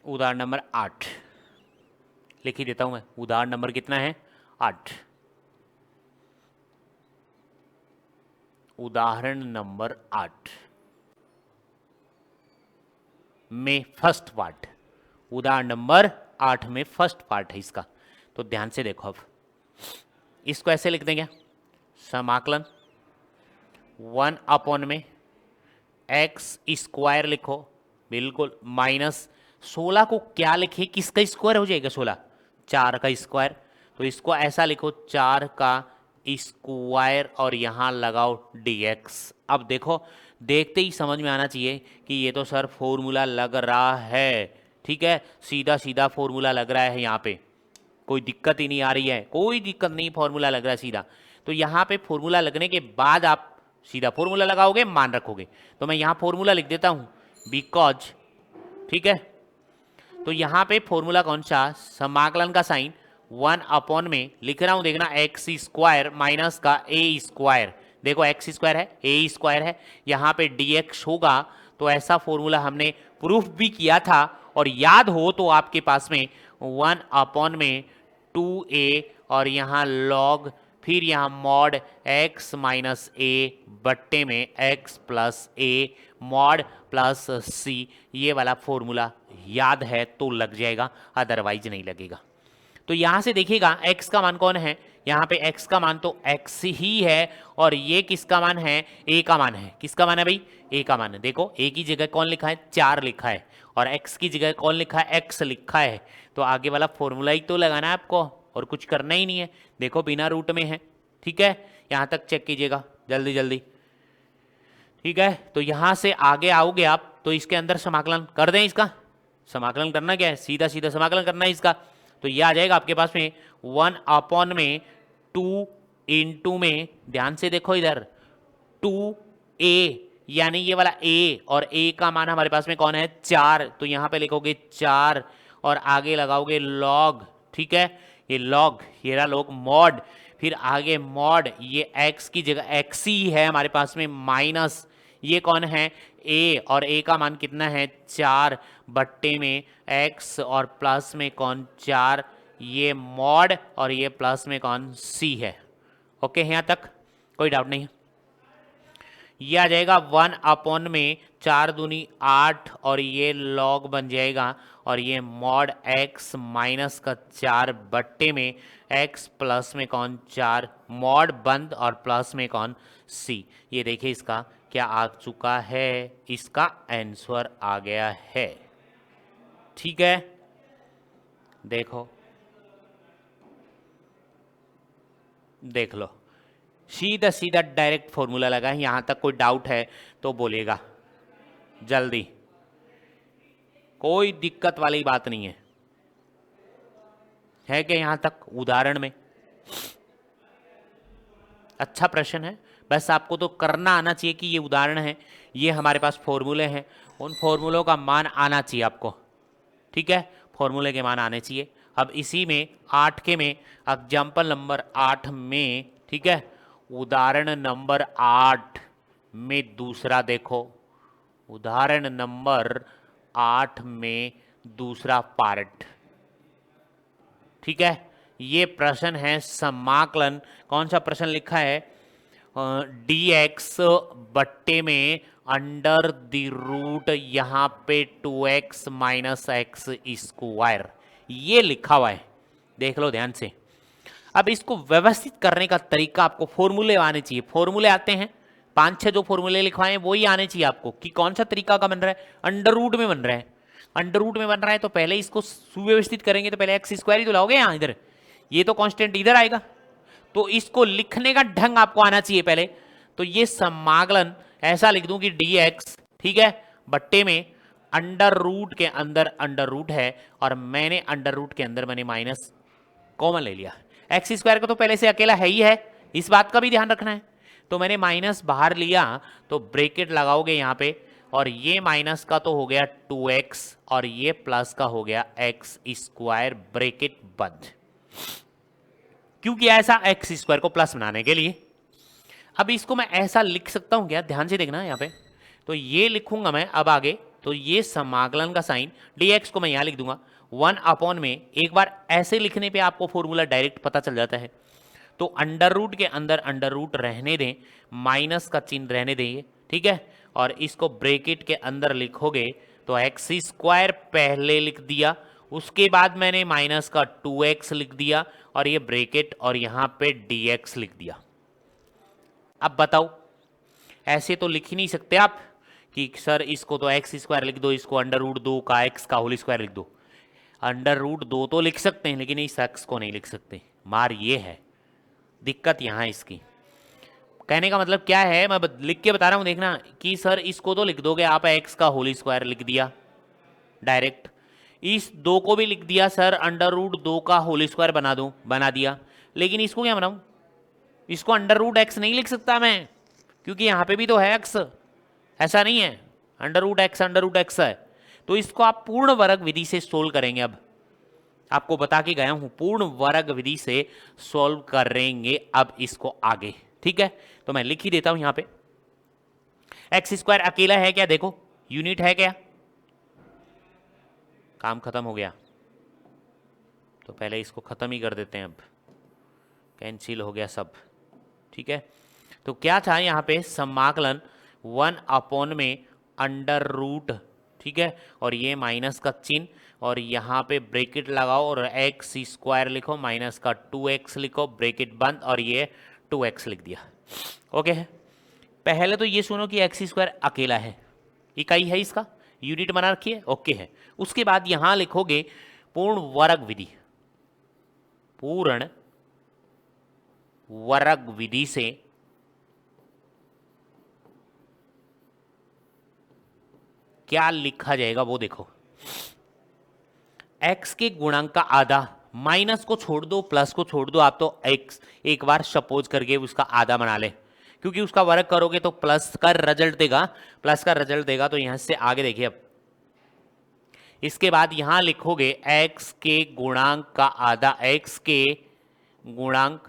उदाहरण नंबर 8 लिख ही देता हूं मैं। उदाहरण नंबर कितना है, 8। उदाहरण नंबर 8 में फर्स्ट पार्ट, उदाहरण नंबर 8 में फर्स्ट पार्ट है इसका। तो ध्यान से देखो, अब इसको ऐसे लिख देंगे, समाकलन 1 अपॉन में x स्क्वायर लिखो, बिल्कुल, माइनस 16 को क्या लिखे, किसका स्क्वायर हो जाएगा, 16, 4 का स्क्वायर, तो इसको ऐसा लिखो 4 का स्क्वायर और यहां लगाओ dx। अब देखो देखते ही समझ में आना चाहिए कि ये तो सर फॉर्मूला लग रहा है, ठीक है, सीधा सीधा फॉर्मूला लग रहा है, यहाँ पे कोई दिक्कत ही नहीं आ रही है, कोई दिक्कत नहीं, फॉर्मूला लग रहा है सीधा। तो यहाँ पे फॉर्मूला लगने के बाद आप सीधा फॉर्मूला लगाओगे, मान रखोगे। तो मैं यहाँ फॉर्मूला लिख देता हूँ, बिकॉज, ठीक है। तो यहाँ पे फॉर्मूला कौन सा, समाकलन का साइन 1 अपॉन में लिख रहा हूँ, देखना, एक्स स्क्वायर माइनस का ए स्क्वायर, देखो एक्स स्क्वायर है, ए स्क्वायर है, यहाँ पे dx होगा। तो ऐसा फॉर्मूला हमने प्रूफ भी किया था, और याद हो तो आपके पास में 1 अपॉन में 2a और यहाँ log, फिर यहाँ मॉड x माइनस ए बट्टे में x plus A mod plus सी, ये वाला फॉर्मूला याद है तो लग जाएगा, अदरवाइज नहीं लगेगा। तो यहाँ से देखिएगा x का मान कौन है, यहाँ पे x का मान तो x ही है, और ये किसका मान है, a का मान है। किसका मान है भाई, a का मान है। देखो a की जगह कौन लिखा है, 4 लिखा है, और x की जगह कौन लिखा है, x लिखा है। तो आगे वाला फॉर्मूला ही तो लगाना है आपको, और कुछ करना ही नहीं है। देखो बिना रूट में है, ठीक है, यहाँ तक चेक कीजिएगा जल्दी जल्दी, ठीक है। तो यहाँ से आगे आओगे आप तो इसके अंदर समाकलन कर दें, इसका समाकलन करना क्या है, सीधा सीधा समाकलन करना है इसका। तो ये आ जाएगा आपके पास में 1 अपॉन में 2 इंटू में, ध्यान से देखो इधर, 2a, यानी ये वाला a, और a का मान हमारे पास में कौन है, 4। तो यहाँ पे लिखोगे 4, और आगे लगाओगे log, ठीक है, ये log, ये रहा log, मॉड, फिर आगे मॉड, ये x की जगह x ही है हमारे पास में, माइनस ये कौन है, a, और a का मान कितना है, 4 बट्टे में x, और प्लस में कौन, 4, ये मॉड, और ये प्लस में कौन, c है। ओके, यहाँ तक कोई डाउट नहीं है। ये आ जाएगा 1 अपॉन में 4 दूनी 8, और ये log बन जाएगा, और ये मॉड x माइनस का 4 बट्टे में x प्लस में कौन, 4, मॉड बंद, और प्लस में कौन, c। ये देखिए इसका क्या आ चुका है, इसका आंसर आ गया है, ठीक है। देखो, देख लो, सीधा सीधा डायरेक्ट फॉर्मूला लगा है। यहां तक कोई डाउट है तो बोलेगा जल्दी, कोई दिक्कत वाली बात नहीं है कि यहां तक उदाहरण में अच्छा प्रश्न है। बस आपको तो करना आना चाहिए कि ये उदाहरण है, ये हमारे पास फॉर्मूले हैं, उन फॉर्मूलों का मान आना चाहिए आपको, ठीक है, फॉर्मूले के मान आने चाहिए। अब इसी में 8 के में एग्जाम्पल नंबर 8 में, ठीक है, उदाहरण नंबर 8 में दूसरा देखो, उदाहरण नंबर 8 में दूसरा पार्ट, ठीक है। ये प्रश्न है समाकलन, कौन सा प्रश्न लिखा है, dx बट्टे में अंडर द रूट यहाँ पे 2x माइनस एक्स स्क्वायर, ये लिखा हुआ है, देख लो ध्यान से। अब इसको व्यवस्थित करने का तरीका आपको फॉर्मूले आने चाहिए, फॉर्मूले आते हैं 5-6 जो फॉर्मूले लिखवाए हैं वही आने चाहिए आपको, कि कौन सा तरीका का बन रहा है, अंडर रूट में बन रहा है, अंडर रूट में बन रहा है तो पहले इसको सुव्यवस्थित करेंगे, तो पहले एक्स स्क्वायर ही तो लाओगे यहाँ, इधर ये तो कांस्टेंट इधर आएगा, तो इसको लिखने का ढंग आपको आना चाहिए पहले। तो ये समाकलन ऐसा लिख दूं कि dx, ठीक है, बट्टे में अंडर रूट के अंदर अंडर रूट है, और मैंने अंडर रूट के अंदर मैंने माइनस कॉमन ले लिया। एक्स स्क्वायर का तो पहले से अकेला है ही है, इस बात का भी ध्यान रखना है। तो मैंने माइनस बाहर लिया, तो ब्रेकेट लगाओगे यहाँ पे, और ये माइनस का तो हो गया 2x, और ये प्लस का हो गया एक्स स्क्वायर, ब्रेकेट बंद। क्यों किया ऐसा, एक्स स्क्वायर को प्लस बनाने के लिए। अब इसको मैं ऐसा लिख सकता हूं क्या, ध्यान से देखना यहाँ पे, तो ये लिखूंगा मैं अब आगे, तो ये समाकलन का साइन dx को मैं यहाँ लिख दूंगा 1 अपॉन में, एक बार ऐसे लिखने पे आपको फॉर्मूला डायरेक्ट पता चल जाता है। तो अंडर रूट के अंदर अंडर रूट रहने दें, माइनस का चिन्ह रहने दें, ठीक है, और इसको ब्रैकेट के अंदर लिखोगे तो एक्स स्क्वायर पहले लिख दिया, उसके बाद मैंने माइनस का 2x लिख दिया, और ये ब्रैकेट, और यहाँ पे dx लिख दिया। अब बताओ, ऐसे तो लिख ही नहीं सकते आप कि सर इसको तो एक्स स्क्वायर लिख दो, इसको अंडर रूट 2 का एक्स का होल स्क्वायर लिख दो। अंडर रूट 2 तो लिख सकते हैं, लेकिन इस एक्स को नहीं लिख सकते। मार ये है, दिक्कत यहाँ इसकी। कहने का मतलब क्या है, मैं लिख के बता रहा हूं, देखना कि सर इसको तो लिख दोगे आप एक्स का होल स्क्वायर लिख दिया डायरेक्ट, इस दो को भी लिख दिया सर अंडर रूट दो का होल स्क्वायर बना दूं, बना दिया, लेकिन इसको क्या बनाऊं, इसको अंडर रूट एक्स नहीं लिख सकता मैं, क्योंकि यहां पे भी तो है एक्स, ऐसा नहीं है अंडर रूट एक्स है। तो इसको आप पूर्ण वर्ग विधि से सोल्व करेंगे। अब आपको बता के गया हूं, पूर्ण वर्ग विधि से सोल्व करेंगे अब इसको आगे, ठीक है। तो मैं लिख ही देता हूं यहां पे, एक्स स्क्वायर अकेला है क्या, देखो यूनिट है क्या, काम खत्म हो गया, तो पहले इसको खत्म ही कर देते हैं, अब कैंसिल हो गया सब, ठीक है। तो क्या था यहाँ पे, समाकलन 1 में अंडर रूट, ठीक है, और ये माइनस का चिन्ह, और यहाँ पे ब्रैकेट लगाओ और एक्स स्क्वायर लिखो, माइनस का 2x लिखो, ब्रैकेट बंद, और ये 2x लिख दिया, ओके है। पहले तो ये सुनो कि एक्स स्क्वायर अकेला है, इकाई है इसका, यूनिट बना रखी है, ओके है। उसके बाद यहां लिखोगे पूर्ण वर्ग विधि, पूर्ण वर्ग विधि से क्या लिखा जाएगा वो देखो, x के गुणांक का आधा, माइनस को छोड़ दो प्लस को छोड़ दो, आप तो x एक बार सपोज करके उसका आधा बना ले, क्योंकि उसका वर्ग करोगे तो प्लस का रिजल्ट देगा, प्लस का रिजल्ट देगा। तो यहां से आगे देखिए, अब इसके बाद यहां लिखोगे x के गुणांक का आधा, x के गुणांक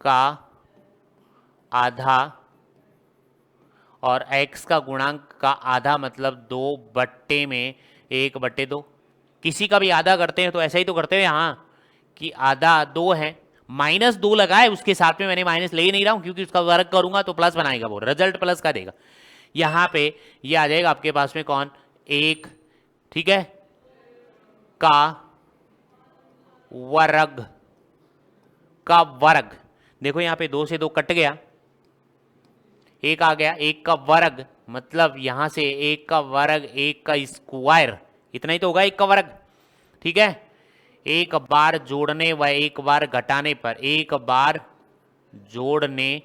का आधा, और x का गुणांक का आधा मतलब 2/1/2, किसी का भी आधा करते हैं तो ऐसा ही तो करते हैं यहाँ कि आधा 2 है, -2 लगाए उसके साथ में, मैंने माइनस ले ही नहीं रहा हूं क्योंकि उसका वर्ग करूंगा तो प्लस बनाएगा, वो रिजल्ट प्लस का देगा। यहाँ पे ये आ जाएगा आपके पास में कौन, 1, ठीक है, का वर्ग, का वर्ग, देखो यहाँ पे 2 से 2 कट गया, 1 आ गया, 1 का वर्ग मतलब यहां से 1 का वर्ग, 1 का स्क्वायर, इतना ही तो होगा 1 का वर्ग, ठीक है। एक बार जोड़ने व एक बार घटाने पर, एक बार जोड़ने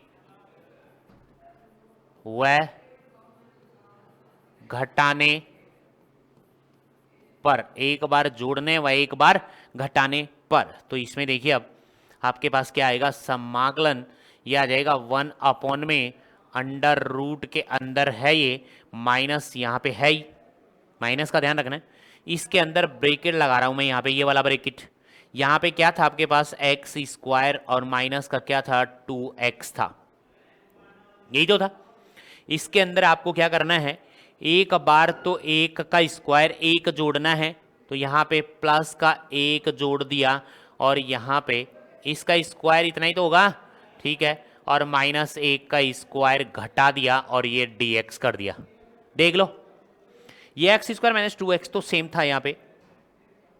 व घटाने पर, एक बार जोड़ने व एक बार घटाने पर, तो इसमें देखिए अब आपके पास क्या आएगा, समाकलन ये आ जाएगा 1 में अंडर रूट के अंदर है ये, माइनस यहाँ पे है ही, माइनस का ध्यान रखना है, इसके अंदर ब्रैकेट लगा रहा हूं मैं यहाँ पे, ये वाला ब्रैकेट, यहाँ पे क्या था आपके पास एक्स स्क्वायर और माइनस का क्या था 2x था, यही तो था। इसके अंदर आपको क्या करना है, एक बार तो 1 का स्क्वायर 1 जोड़ना है, तो यहाँ पे प्लस का 1 जोड़ दिया, और यहाँ पे इसका स्क्वायर इतना ही तो होगा, ठीक है, और -1 का स्क्वायर घटा दिया और ये dx कर दिया, देख लो ये एक्स स्क्वायर माइनस 2x तो सेम था यहाँ पे,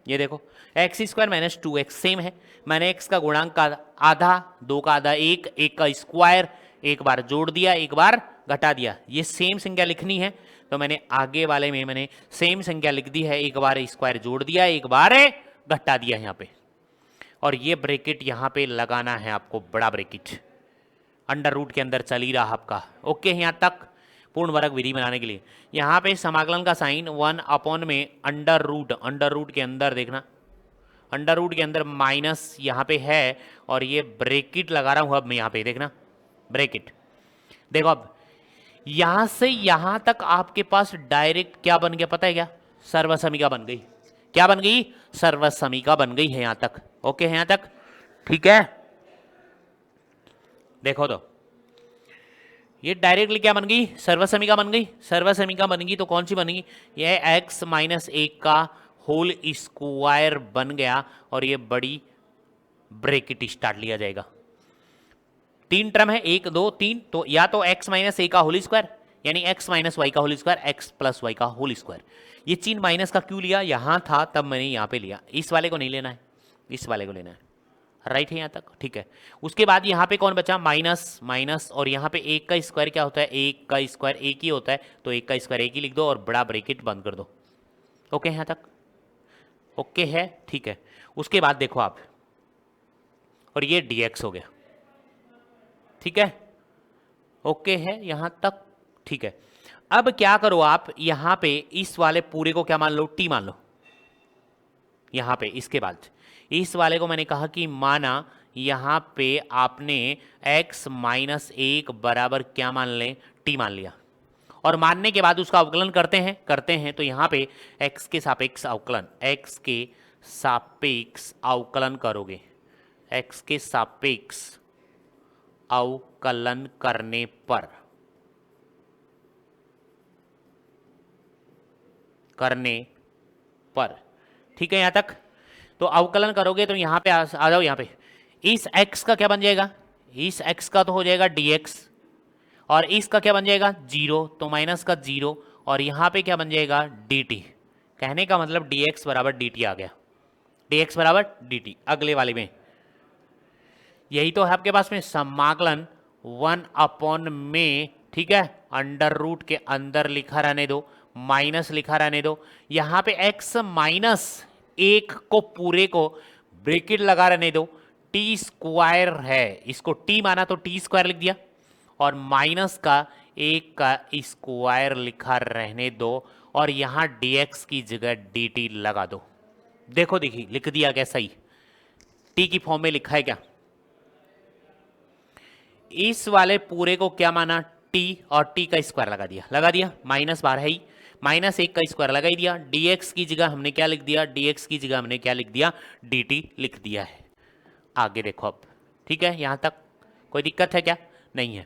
ये देखो x square minus 2x same है, मैंने x का गुणांक का आधा, 2 का आधा 1, 1 का स्क्वायर एक बार जोड़ दिया एक बार घटा दिया, ये सेम संख्या लिखनी है, तो मैंने आगे वाले में मैंने सेम संख्या लिख दी है, एक बार स्क्वायर जोड़ दिया एक बार घटा दिया यहाँ पे, और ये ब्रैकेट यहाँ पे लगाना है आपको, बड़ा ब्रैकेट अंडर रूट के अंदर चल ही रहा आपका, ओके। यहाँ तक पूर्ण वर्ग विधि बनाने के लिए यहाँ पे समाकलन का साइन 1 में अंडर रूट के अंदर देखना, अंडर रूट के अंदर माइनस यहाँ पे है, और ये ब्रैकेट लगा रहा हूँ अब मैं यहाँ पे, देखना ब्रैकेट, देखो अब यहां से यहां तक आपके पास डायरेक्ट क्या बन गया पता है क्या, सर्वसमीका बन गई, क्या बन गई, सर्वसमीका बन गई है यहां तक, ओके है यहां तक, ठीक है। देखो तो ये डायरेक्टली क्या बन गई, सर्वसमीका बन गई, सर्वसमीका बन गई तो कौन सी बन गई, ये x -1 का होल स्क्वायर बन गया, और ये बड़ी ब्रैकेट स्टार्ट लिया जाएगा, 3 टर्म है 1 2 3, तो या तो x -a का होल स्क्वायर यानी x - y का होल स्क्वायर, x + y का होल स्क्वायर, ये चिन्ह माइनस का क्यों लिया, यहां था तब मैंने यहां पे लिया, इस वाले को नहीं लेना है, इस वाले को लेना है, राइट है यहां तक, ठीक है। उसके बाद यहां पे कौन बचा, माइनस माइनस, और यहां पे 1 का स्क्वायर क्या होता है, 1 का स्क्वायर 1 ही होता है, तो 1 का स्क्वायर 1 ही लिख दो और बड़ा ब्रैकेट बंद कर दो, ओके यहां तक, ओके है, ठीक है। उसके बाद देखो आप, और ये dx हो गया, ठीक है, ओके है यहां तक, ठीक है। अब क्या करो आप यहां पे इस वाले पूरे को क्या मान लो, टी मान लो। यहां पे इसके बाद इस वाले को मैंने कहा कि माना यहां पे आपने x माइनस एक बराबर क्या मान लें, टी मान लिया, और मानने के बाद उसका अवकलन करते हैं तो यहां पे x के सापेक्ष अवकलन, x के सापेक्ष अवकलन करोगे, x के सापेक्ष अवकलन करने पर ठीक है यहां तक। तो अवकलन करोगे तो यहां पे आ जाओ, यहां पे इस x का क्या बन जाएगा, इस x का तो हो जाएगा dx, और इसका क्या बन जाएगा जीरो, तो माइनस का जीरो, और यहां पे क्या बन जाएगा dt। कहने का मतलब dx बराबर dt आ गया, dx बराबर dt। अगले वाले में यही तो है आपके पास में समाकलन 1/में, ठीक है, अंडर रूट के अंदर लिखा रहने दो, माइनस लिखा रहने दो, यहां पे x माइनस एक को पूरे को ब्रैकेट लगा रहने दो, टी स्क्वायर है, इसको t माना तो टी स्क्वायर लिख दिया, और माइनस का एक का स्क्वायर लिखा रहने दो, और यहां dx की जगह dt लगा दो। देखो देखिए लिख दिया क्या सही, t की फॉर्म में लिखा है क्या, इस वाले पूरे को क्या माना t, और t का स्क्वायर लगा दिया, माइनस बार है ही, माइनस एक का स्क्वायर लगा ही दिया, dx की जगह हमने क्या लिख दिया, dx की जगह हमने क्या लिख दिया, dt लिख दिया है। आगे देखो अब, ठीक है यहां तक कोई दिक्कत है क्या, नहीं है।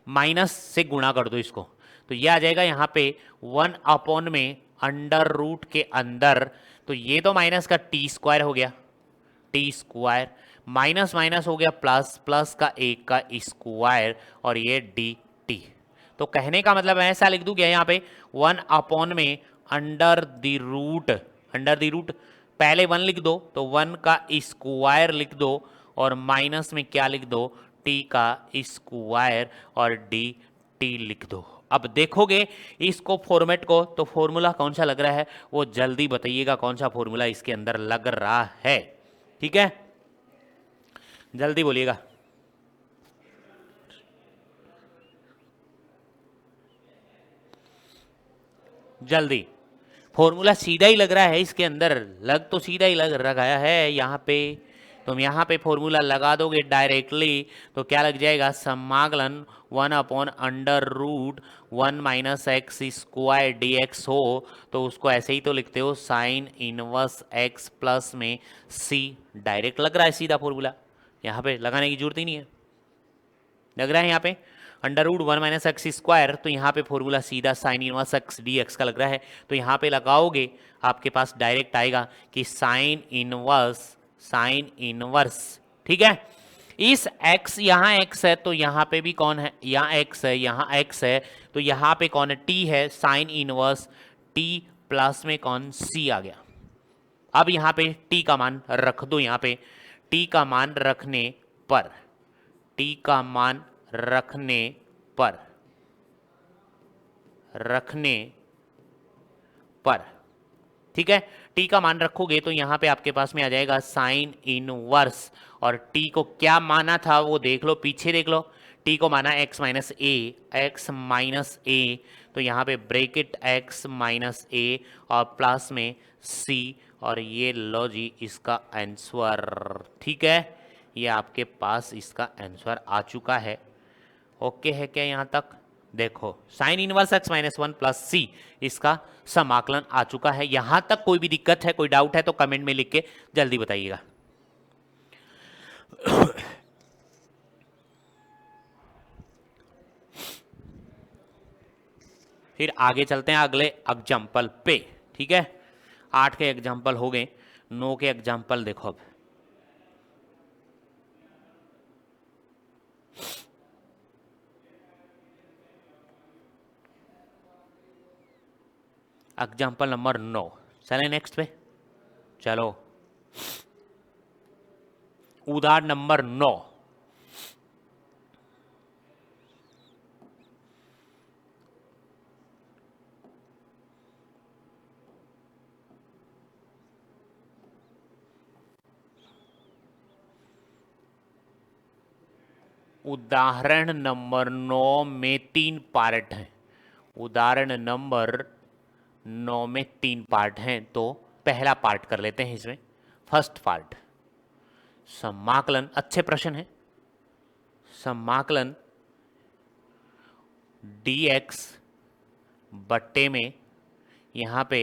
माइनस से गुणा कर दो इसको, तो ये आ जाएगा यहाँ पे 1/, में अंडर रूट के अंदर, तो ये तो माइनस का टी स्क्वायर हो गया, टी स्क्वायर, माइनस माइनस हो गया प्लस, प्लस का एक का स्क्वायर, और ये डी टी। तो कहने का मतलब ऐसा लिख दूं क्या यहाँ पे 1/, में अंडर द रूट पहले 1 लिख दो, तो 1 का स्क्वायर लिख दो, और माइनस में क्या लिख दो, टी का स्क्वायर, और डी टी लिख दो। अब देखोगे इसको फॉर्मेट को, तो फॉर्मूला कौन सा लग रहा है वो जल्दी बताइएगा, कौन सा फॉर्मूला इसके अंदर लग रहा है, ठीक है जल्दी बोलिएगा। जल्दी, फॉर्मूला सीधा ही लग रहा है इसके अंदर, लग तो सीधा ही लग रहा है यहाँ पे, तुम यहाँ पे फॉर्मूला लगा दोगे डायरेक्टली तो क्या लग जाएगा, समाकलन 1/√1 minus x square D x हो, तो उसको ऐसे ही तो लिखते हो साइन इनवर्स एक्स प्लस में सी, डायरेक्ट लग रहा है सीधा फॉर्मूला, यहाँ पे लगाने की जरूरत ही नहीं है, लग रहा है यहाँ पे √1 माइनस एक्स स्क्वायर, तो यहाँ पे फॉर्मूला सीधा sine inverse x D x का लग रहा है, तो यहाँ पे लगाओगे आपके पास डायरेक्ट आएगा कि साइन इनवर्स, ठीक है। इस x यहाँ x है तो यहाँ पे भी कौन है, यहाँ x है, यहाँ x है, तो यहाँ पे कौन है t है, साइन इनवर्स t प्लस में कौन c आ गया। अब यहाँ पे t का मान रख दो, यहाँ पे t का मान रखने पर, t का मान रखने पर ठीक है, t का मान रखोगे तो यहां पे आपके पास में आ जाएगा साइन इनवर्स, और t को क्या माना था वो देख लो, पीछे देख लो, t को माना x माइनस ए, तो यहाँ पे ब्रैकेट x माइनस ए और प्लस में c, और ये लो जी इसका आंसर, ठीक है ये आपके पास इसका आंसर आ चुका है। ओके है क्या यहाँ तक, देखो sine inverse x minus 1 plus C, इसका समाकलन आ चुका है। यहां तक कोई भी दिक्कत है, कोई डाउट है तो कमेंट में लिख के जल्दी बताइएगा। फिर आगे चलते हैं अगले एग्जाम्पल पे, ठीक है 8 के एग्जाम्पल हो गए, 9 के एग्जाम्पल देखो। अब एग्जाम्पल नंबर 9, चले नेक्स्ट पे, चलो उदाहरण नंबर 9, उदाहरण नंबर 9 में 3 पार्ट हैं। उदाहरण नंबर 9 में 3 पार्ट हैं, तो पहला पार्ट कर लेते हैं इसमें। फर्स्ट पार्ट, समाकलन। अच्छे प्रश्न है। समाकलन dx बट्टे में यहाँ पे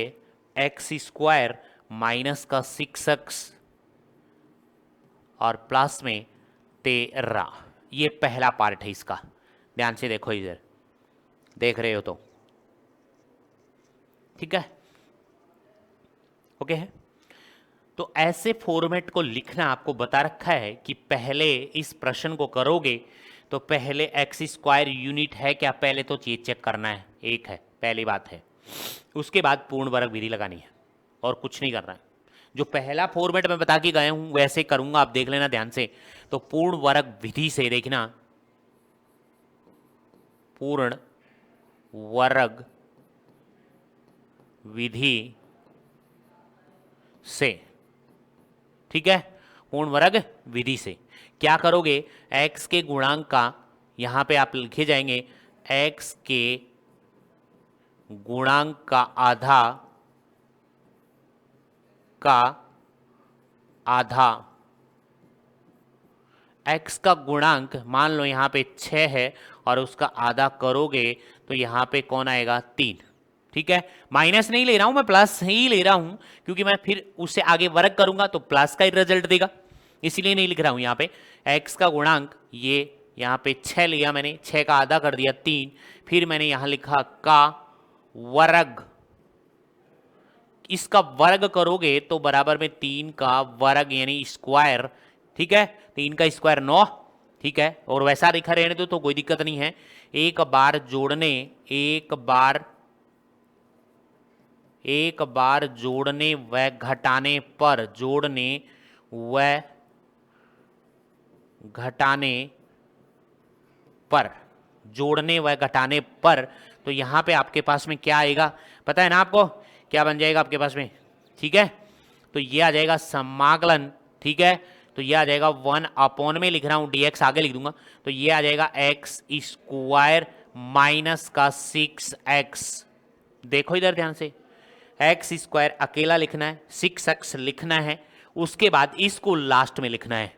एक्स स्क्वायर माइनस का 6x और प्लस में 13, ये पहला पार्ट है इसका। ध्यान से देखो, इधर देख रहे हो तो ठीक है, ओके है। तो ऐसे फॉर्मेट को लिखना आपको बता रखा है कि पहले इस प्रश्न को करोगे तो पहले एक्स स्क्वायर यूनिट है क्या, पहले तो ये चेक करना है, एक है पहली बात है। उसके बाद पूर्ण वर्ग विधि लगानी है और कुछ नहीं करना है। जो पहला फॉर्मेट मैं बता के गया हूं वैसे करूंगा, आप देख लेना ध्यान से। तो पूर्ण वर्ग विधि से देखना, पूर्ण वर्ग विधि से, ठीक है। पूर्ण वर्ग विधि से क्या करोगे, x के गुणांक का यहां पे आप लिखे जाएंगे x के गुणांक का आधा x का गुणांक मान लो यहां पे 6 है और उसका आधा करोगे तो यहां पे कौन आएगा, 3, ठीक है। माइनस नहीं ले रहा हूं मैं, प्लस ही ले रहा हूं, क्योंकि मैं फिर उससे आगे वर्ग करूंगा तो प्लस का ही रिजल्ट देगा, इसलिए नहीं लिख रहा हूं। यहां पे x का गुणांक ये यहां पे 6 लिया मैंने, 6 का आधा कर दिया 3, फिर मैंने यहां लिखा का वर्ग। इसका वर्ग करोगे तो बराबर में 3 का वर्ग यानी स्क्वायर, ठीक है। 3 का स्क्वायर 9, ठीक है। और वैसा लिखा रहने दो तो कोई दिक्कत नहीं है। एक बार जोड़ने, एक बार जोड़ने व घटाने पर, जोड़ने व घटाने पर, जोड़ने व घटाने पर, तो यहां पे आपके पास में क्या आएगा पता है ना आपको, क्या बन जाएगा आपके पास में, ठीक है। तो ये आ जाएगा समाकलन, ठीक है। तो ये आ जाएगा 1 में लिख रहा हूं, dx आगे लिख दूंगा, तो ये आ जाएगा एक्स स्क्वायर माइनस का 6x। देखो इधर ध्यान से, एक्स स्क्वायर अकेला लिखना है, 6x लिखना है, उसके बाद इसको लास्ट में लिखना है,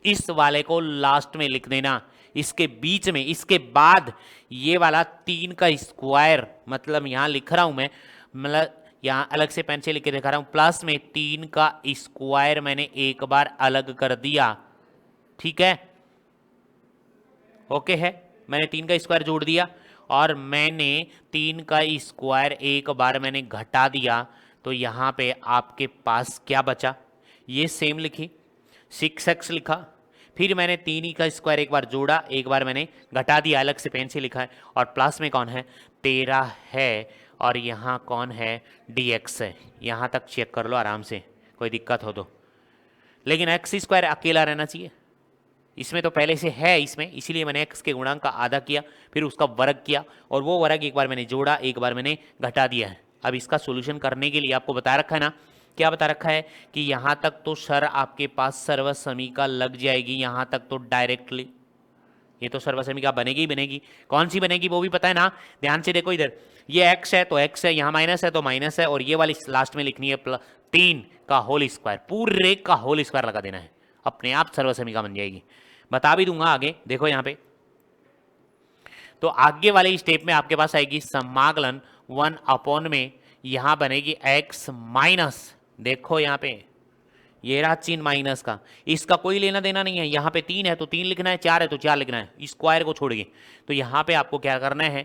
इस वाले को लास्ट में लिख देना, इसके बीच में, इसके बाद ये वाला 3 का स्क्वायर, मतलब यहां लिख रहा हूं मैं, मतलब यहां अलग से पेन से लिख के दिखा रहा हूं, प्लस में 3 का स्क्वायर मैंने एक बार अलग कर दिया, ठीक है, ओके है। मैंने 3 का स्क्वायर जोड़ दिया और मैंने 3 का स्क्वायर एक बार मैंने घटा दिया, तो यहां पे आपके पास क्या बचा, ये सेम लिखी, 6x लिखा, फिर मैंने 3 का स्क्वायर एक बार जोड़ा, एक बार मैंने घटा दिया, अलग से पेन से लिखा है, और प्लस में कौन है, 13 है, और यहाँ कौन है, dx है। यहाँ तक चेक कर लो आराम से, कोई दिक्कत हो तो। लेकिन एक्स स्क्वायर अकेला रहना चाहिए, इसमें तो पहले से है इसमें, इसीलिए मैंने x के गुणांक का आधा किया, फिर उसका वर्ग किया, और वो वर्ग एक बार मैंने जोड़ा, एक बार मैंने घटा दिया है। अब इसका सोल्यूशन करने के लिए आपको बता रखा है ना, क्या बता रखा है कि यहां तक तो सर आपके पास सर्वसमीका लग जाएगी, यहां तक तो डायरेक्टली ये तो सर्वसमीका बनेगी ही बनेगी। कौन सी बनेगी वो भी पता है ना, ध्यान से देखो इधर, ये x है तो x है, यहाँ माइनस है तो माइनस है, और ये वाली लास्ट में लिखनी है 3 का होल स्क्वायर, पूरे का होल स्क्वायर लगा देना है, अपने आप सर्वसमीका बन जाएगी। बता भी दूंगा आगे, देखो यहाँ पे। तो आगे वाले स्टेप में आपके पास आएगी समाकलन 1 में, यहां बनेगी x माइनस, देखो यहाँ पे ये रहा चिन्ह माइनस का, इसका कोई लेना देना नहीं है, यहाँ पे 3 है तो 3 लिखना है, 4 है तो 4 लिखना है, स्क्वायर को छोड़ के। तो यहाँ पे आपको क्या करना है,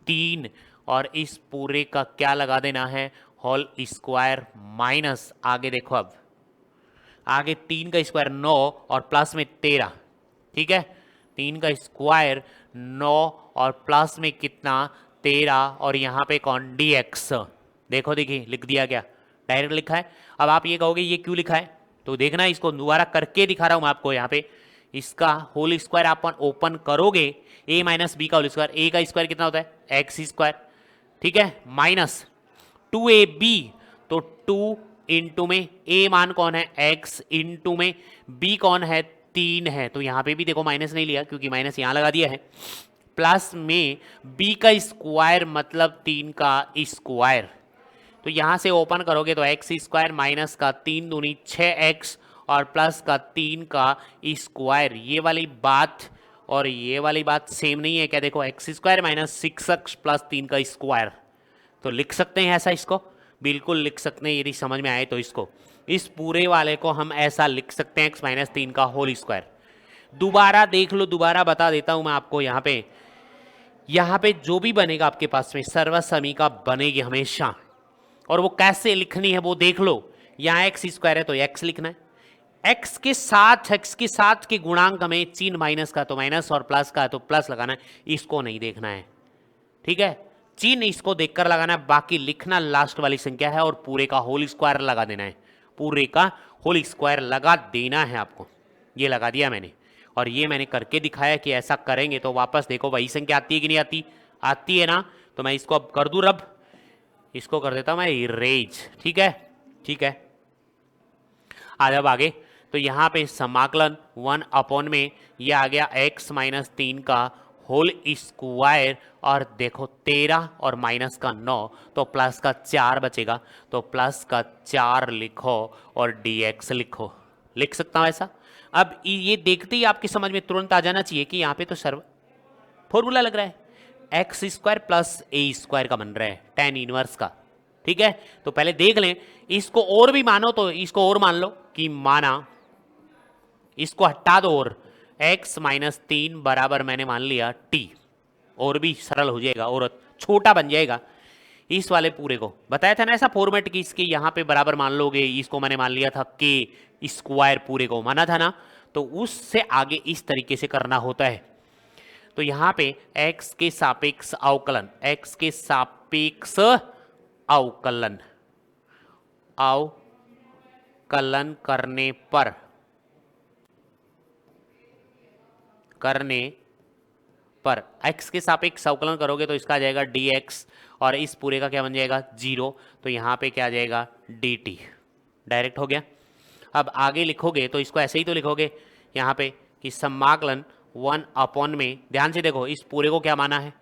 3 और इस पूरे का क्या लगा देना है, होल स्क्वायर माइनस, आगे देखो, अब आगे 3 का स्क्वायर 9 और प्लस में 13, ठीक है। 3 का स्क्वायर 9 और प्लस में कितना, 13, और यहाँ पे कौन, dx, देखो देखिए लिख दिया, क्या डायरेक्ट लिखा है। अब आप ये कहोगे ये क्यों लिखा है, तो देखना इसको दोबारा करके दिखा रहा हूं मैं आपको। यहाँ पे इसका होल स्क्वायर आप ओपन करोगे, a माइनस बी का होल स्क्वायर, a का स्क्वायर कितना होता है, एक्स स्क्वायर, ठीक है, माइनस 2ab, तो 2 इंटू में a मान कौन है, x, इंटू में b कौन है, 3 है, तो यहाँ पे भी देखो माइनस नहीं लिया क्योंकि माइनस यहाँ लगा दिया है, प्लस में b का स्क्वायर मतलब 3 का स्क्वायर, तो यहाँ से ओपन करोगे तो एक्स स्क्वायर माइनस का 3 दूनी 6x और प्लस का 3 का स्क्वायर, ये वाली बात और ये वाली बात सेम नहीं है क्या? देखो x square minus 6x plus 3 का स्क्वायर, तो लिख सकते हैं ऐसा, इसको बिल्कुल लिख सकते हैं, यदि समझ में आए तो इसको, इस पूरे वाले को हम ऐसा लिख सकते हैं x माइनस 3 का होल स्क्वायर। दोबारा देख लो, दोबारा बता देता हूं मैं आपको, यहाँ पे जो भी बनेगा आपके पास में सर्वसमीका बनेगी हमेशा, और वो कैसे लिखनी है वो देख लो। यहाँ एक्स स्क्वायर है तो एक्स लिखना है, एक्स के साथ के गुणांक हमें चिन्ह माइनस का तो माइनस और प्लस का तो प्लस लगाना है, इसको नहीं देखना है, ठीक है, चिन्ह इसको देखकर लगाना है, बाकी लिखना लास्ट वाली संख्या है और पूरे का होल स्क्वायर लगा देना है, पूरे का होल स्क्वायर लगा देना है आपको। ये लगा दिया मैंने, और ये मैंने करके दिखाया कि ऐसा करेंगे तो वापस देखो वही संख्या आती है कि नहीं आती, आती है ना। तो मैं इसको अब कर दूं रब, इसको कर देता हूं मैं इरेज, ठीक है, ठीक है। आ जाओ आगे, तो यहाँ पे समाकलन 1 अपॉन में ये आ गया x माइनस 3 का होल स्क्वायर, और देखो 13 और माइनस का 9 तो प्लस का 4 बचेगा, तो प्लस का 4 लिखो और dx लिखो, लिख सकता हूँ ऐसा। अब ये देखते ही आपकी समझ में तुरंत आ जाना चाहिए कि यहाँ पे तो सर्व फॉर्मूला लग रहा है, एक्स स्क्वायर प्लस ए स्क्वायर का बन रहा है tan इनवर्स का, ठीक है। तो पहले देख लें, इसको और भी मानो तो इसको और मान लो कि माना, इसको हटा दो और x माइनस 3 बराबर मैंने मान लिया t, और भी सरल हो जाएगा और छोटा बन जाएगा। इस वाले पूरे को बताया था ना ऐसा फॉर्मेट कि इसके यहाँ पे बराबर मान लोगे, इसको मैंने मान लिया था k स्क्वायर पूरे को माना था ना, तो उससे आगे इस तरीके से करना होता है। तो यहाँ पे x के सापेक्ष अवकलन, x के सापेक्ष अवकलन, अवकलन करने पर x के सापेक्ष अवकलन करोगे तो इसका आ जाएगा dx, और इस पूरे का क्या बन जाएगा 0, तो यहाँ पे क्या आ जाएगा dt, डायरेक्ट हो गया। अब आगे लिखोगे तो इसको ऐसे ही तो लिखोगे यहाँ पे कि समाकलन 1 अपॉन में, ध्यान से देखो इस पूरे को क्या माना है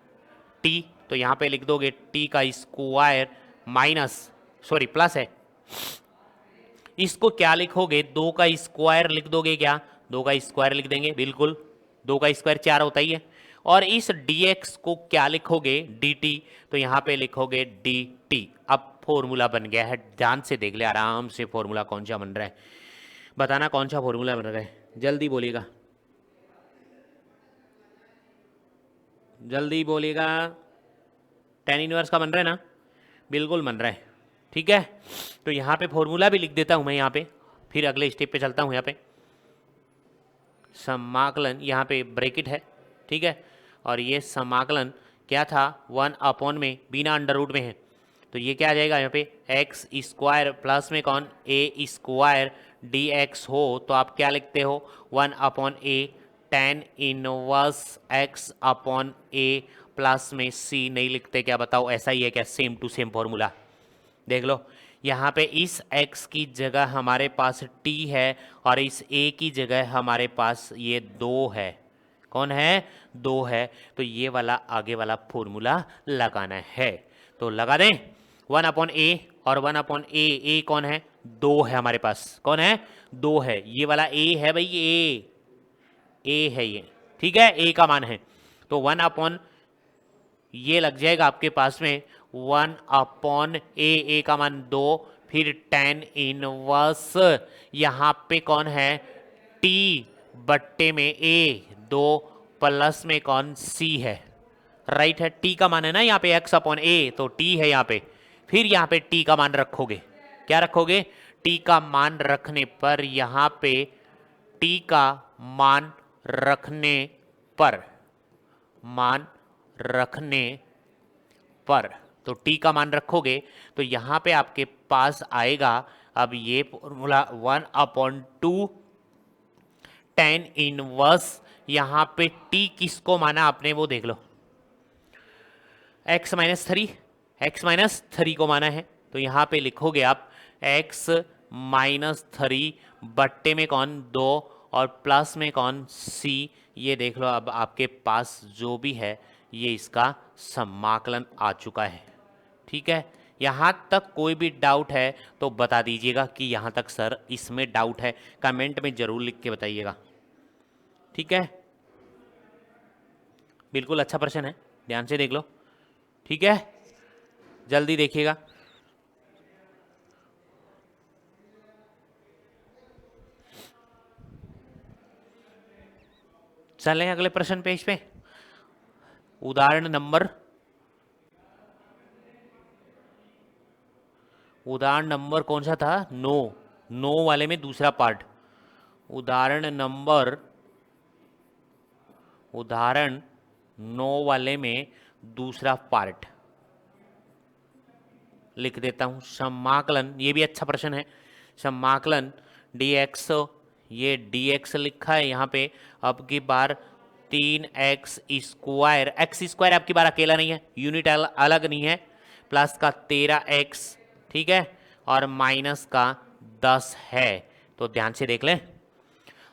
t, तो यहाँ पे लिख दोगे t का स्क्वायर माइनस, सॉरी प्लस है, इसको क्या लिखोगे 2 का स्क्वायर लिख दोगे, क्या 2 का स्क्वायर लिख देंगे, बिल्कुल 2 का स्क्वायर 4 होता ही है, और इस dx को क्या लिखोगे dt, तो यहाँ पे लिखोगे dt। अब फॉर्मूला बन गया है, ध्यान से देख ले आराम से, फॉर्मूला कौन सा बन रहा है, बताना कौन सा फॉर्मूला बन रहा है, जल्दी बोलिएगा, जल्दी बोलिएगा। tan इनवर्स का बन रहा है ना, बिल्कुल बन रहा है, ठीक है। तो यहाँ पे फॉर्मूला भी लिख देता हूँ मैं, यहाँ पे फिर अगले स्टेप पे चलता हूँ। यहाँ पे समाकलन, यहाँ पे ब्रैकेट है, ठीक है, और ये समाकलन क्या था 1 अपॉन में बिना अंडर रूट में है, तो ये क्या आ जाएगा यहाँ पे एक्स स्क्वायर प्लस में कौन ए स्क्वायर डी एक्स हो, तो आप क्या लिखते हो 1 अपॉन ए tan इनवर्स x अपॉन ए प्लस में c नहीं लिखते क्या, बताओ ऐसा ही है क्या, सेम टू सेम फॉर्मूला। देख लो यहाँ पे इस x की जगह हमारे पास t है और इस a की जगह हमारे पास ये 2 है, कौन है 2 है, तो ये वाला आगे वाला फॉर्मूला लगाना है, तो लगा दें 1 अपॉन ए और 1 अपॉन ए कौन है 2 है हमारे पास, कौन है 2 है, ये वाला a है भाई, ए है ये, ठीक है, ए का मान है, तो 1 अपॉन ये लग जाएगा आपके पास में 1 अपॉन ए का मान 2, फिर tan इनवर्स यहाँ पे कौन है t बट्टे में a 2 प्लस में कौन c है, राइट है, t का मान है ना यहाँ पे x अपॉन a, तो t है यहाँ पे, फिर यहाँ पे t का मान रखोगे, क्या रखोगे t का मान रखने पर, यहाँ पे t का मान रखने पर तो t का मान रखोगे तो यहाँ पे आपके पास आएगा अब ये फॉर्मूला 1 अपॉन 2 tan इनवर्स, यहाँ पे t किसको माना आपने वो देख लो, x माइनस 3 को माना है, तो यहाँ पे लिखोगे आप x माइनस 3 बट्टे में कौन 2 और प्लस में कौन सी, ये देख लो अब आपके पास जो भी है ये इसका समाकलन आ चुका है। ठीक है, यहाँ तक कोई भी डाउट है तो बता दीजिएगा कि यहाँ तक सर इसमें डाउट है, कमेंट में जरूर लिख के बताइएगा। ठीक है, बिल्कुल अच्छा प्रश्न है, ध्यान से देख लो। ठीक है, जल्दी देखिएगा। चलें अगले प्रश्न पेज पे। उदाहरण नंबर कौन सा था? नो वाले में दूसरा पार्ट। उदाहरण 9 वाले में दूसरा पार्ट लिख देता हूं। समाकलन, ये भी अच्छा प्रश्न है। समाकलन dx, ये dx लिखा है यहाँ पे। अब की बार 3x स्क्वायर, एक्स स्क्वायर आपकी बार अकेला नहीं है, यूनिट अलग नहीं है, प्लस का 13x, ठीक है, और माइनस का 10 है। तो ध्यान से देख लें।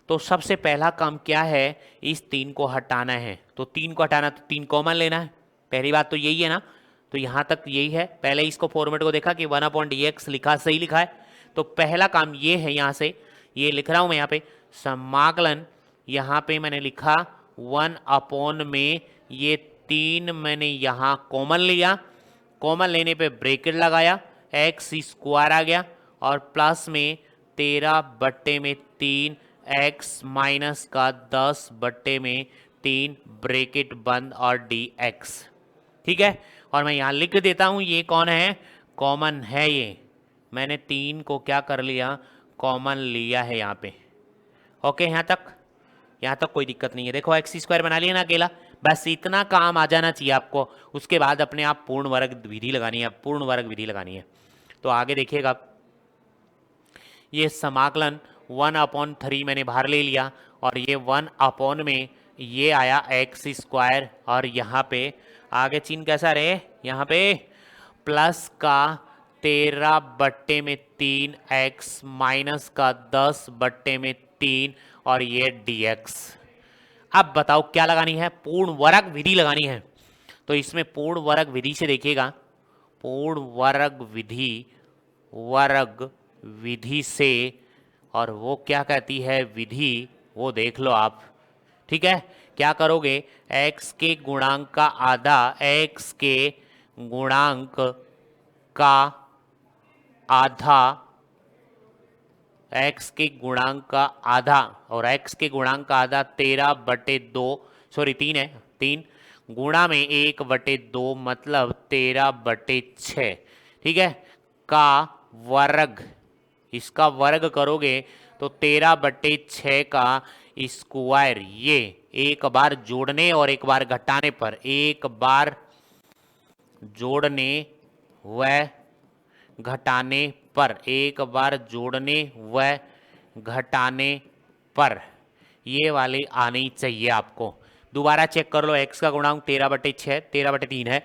तो सबसे पहला काम क्या है, इस 3 को हटाना है। तो 3 को हटाना तो 3 कॉमन लेना है, पहली बात तो यही है ना। तो यहाँ तक यही है। पहले इसको फॉर्मेट को देखा कि 1/dx लिखा, सही लिखा है। तो पहला काम ये है, यहाँ से ये लिख रहा हूँ मैं यहाँ पे समाकलन। यहाँ पे मैंने लिखा 1 में ये 3 मैंने यहाँ कॉमन लिया, कॉमन लेने पे ब्रैकेट लगाया, एक्स स्क्वायर आ गया, और प्लस में 13/3 एक्स माइनस का 10/3 ब्रैकेट बंद और dx। ठीक है, और मैं यहाँ लिख देता हूँ ये कौन है, कॉमन है। ये मैंने 3 को क्या कर लिया, कॉमन लिया है यहाँ पे। ओके, यहाँ तक कोई दिक्कत नहीं है। देखो एक्स स्क्वायर बना लिया ना अकेला, बस इतना काम आ जाना चाहिए आपको। उसके बाद अपने आप पूर्ण वर्ग विधि लगानी है, पूर्ण वर्ग विधि लगानी है। तो आगे देखिएगा, ये समाकलन 1/3 मैंने बाहर ले लिया, और ये 1 में ये आया एक्स स्क्वायर, और यहाँ पे आगे चिन्ह कैसा रहे, यहाँ पे प्लस का 13/3 एक्स माइनस का 10/3 और ये dx। अब बताओ क्या लगानी है, पूर्ण वर्ग विधि लगानी है। तो इसमें पूर्ण वर्ग विधि से देखिएगा, पूर्ण वर्ग विधि से, और वो क्या कहती है विधि, वो देख लो आप। ठीक है, क्या करोगे, x के गुणांक का आधा, x के गुणांक का आधा, x के गुणांक का आधा, और x के गुणांक का आधा 13/2, सॉरी 3 है, 3 गुणा में 1/2 मतलब 13/6। ठीक है, का वर्ग, इसका वर्ग करोगे तो 13/6 का स्क्वायर। ये एक बार जोड़ने और एक बार घटाने पर, एक बार जोड़ने व घटाने पर, एक बार जोड़ने व घटाने पर ये वाली आनी चाहिए आपको। दोबारा चेक कर लो, x का गुणांक 13/6, 13/3 है,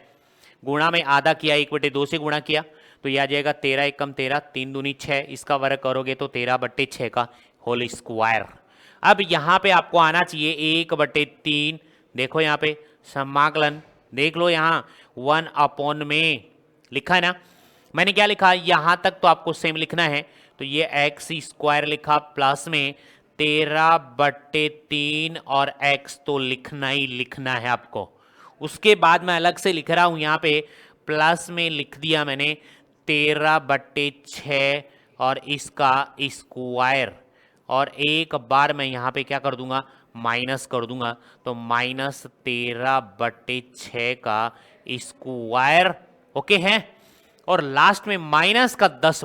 गुणा में आधा किया, 1/2 से गुणा किया, तो यह आ जाएगा 13 एकम 13, 3 दूनी 6, इसका वर्ग करोगे तो 13/6 का होल स्क्वायर। अब यहाँ पे आपको आना चाहिए 1/3। देखो यहाँ पे समाकलन देख लो, यहाँ 1 में लिखा है ना, मैंने क्या लिखा, यहाँ तक तो आपको सेम लिखना है। तो ये एक्स स्क्वायर लिखा, प्लस में 13/3 और x तो लिखना ही लिखना है आपको। उसके बाद मैं अलग से लिख रहा हूँ, यहाँ पे प्लस में लिख दिया मैंने 13/6 और इसका स्क्वायर, और एक बार मैं यहाँ पे क्या कर दूंगा, माइनस कर दूंगा, तो माइनस 13/6 का स्क्वायर। ओके है, और लास्ट में माइनस का 10/,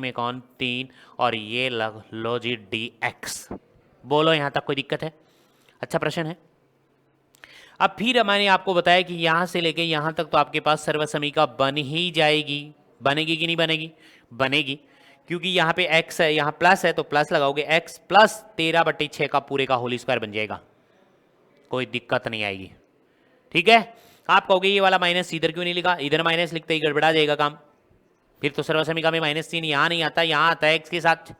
में कौन 3, और ये लो जी dx। बोलो यहाँ तक कोई दिक्कत है? अच्छा प्रश्न है। अब फिर मैंने आपको बताया कि यहाँ से लेके यहाँ तक तो आपके पास सर्वसमीका बन ही जाएगी। बनेगी कि नहीं बनेगी? बनेगी, क्योंकि यहाँ पे x है, यहाँ प्लस है, तो प्लस लगाओगे, x प्लस 13/6 का पूरे का होल स्क्वायर बन जाएगा, कोई दिक्कत नहीं आएगी। ठीक है, आप कहोगे ये वाला माइनस इधर क्यों नहीं लिखा, इधर माइनस लिखते ही गड़बड़ा जाएगा काम, फिर तो सर्वसमीका में -3 यहाँ नहीं आता, यहाँ आता है x के साथ।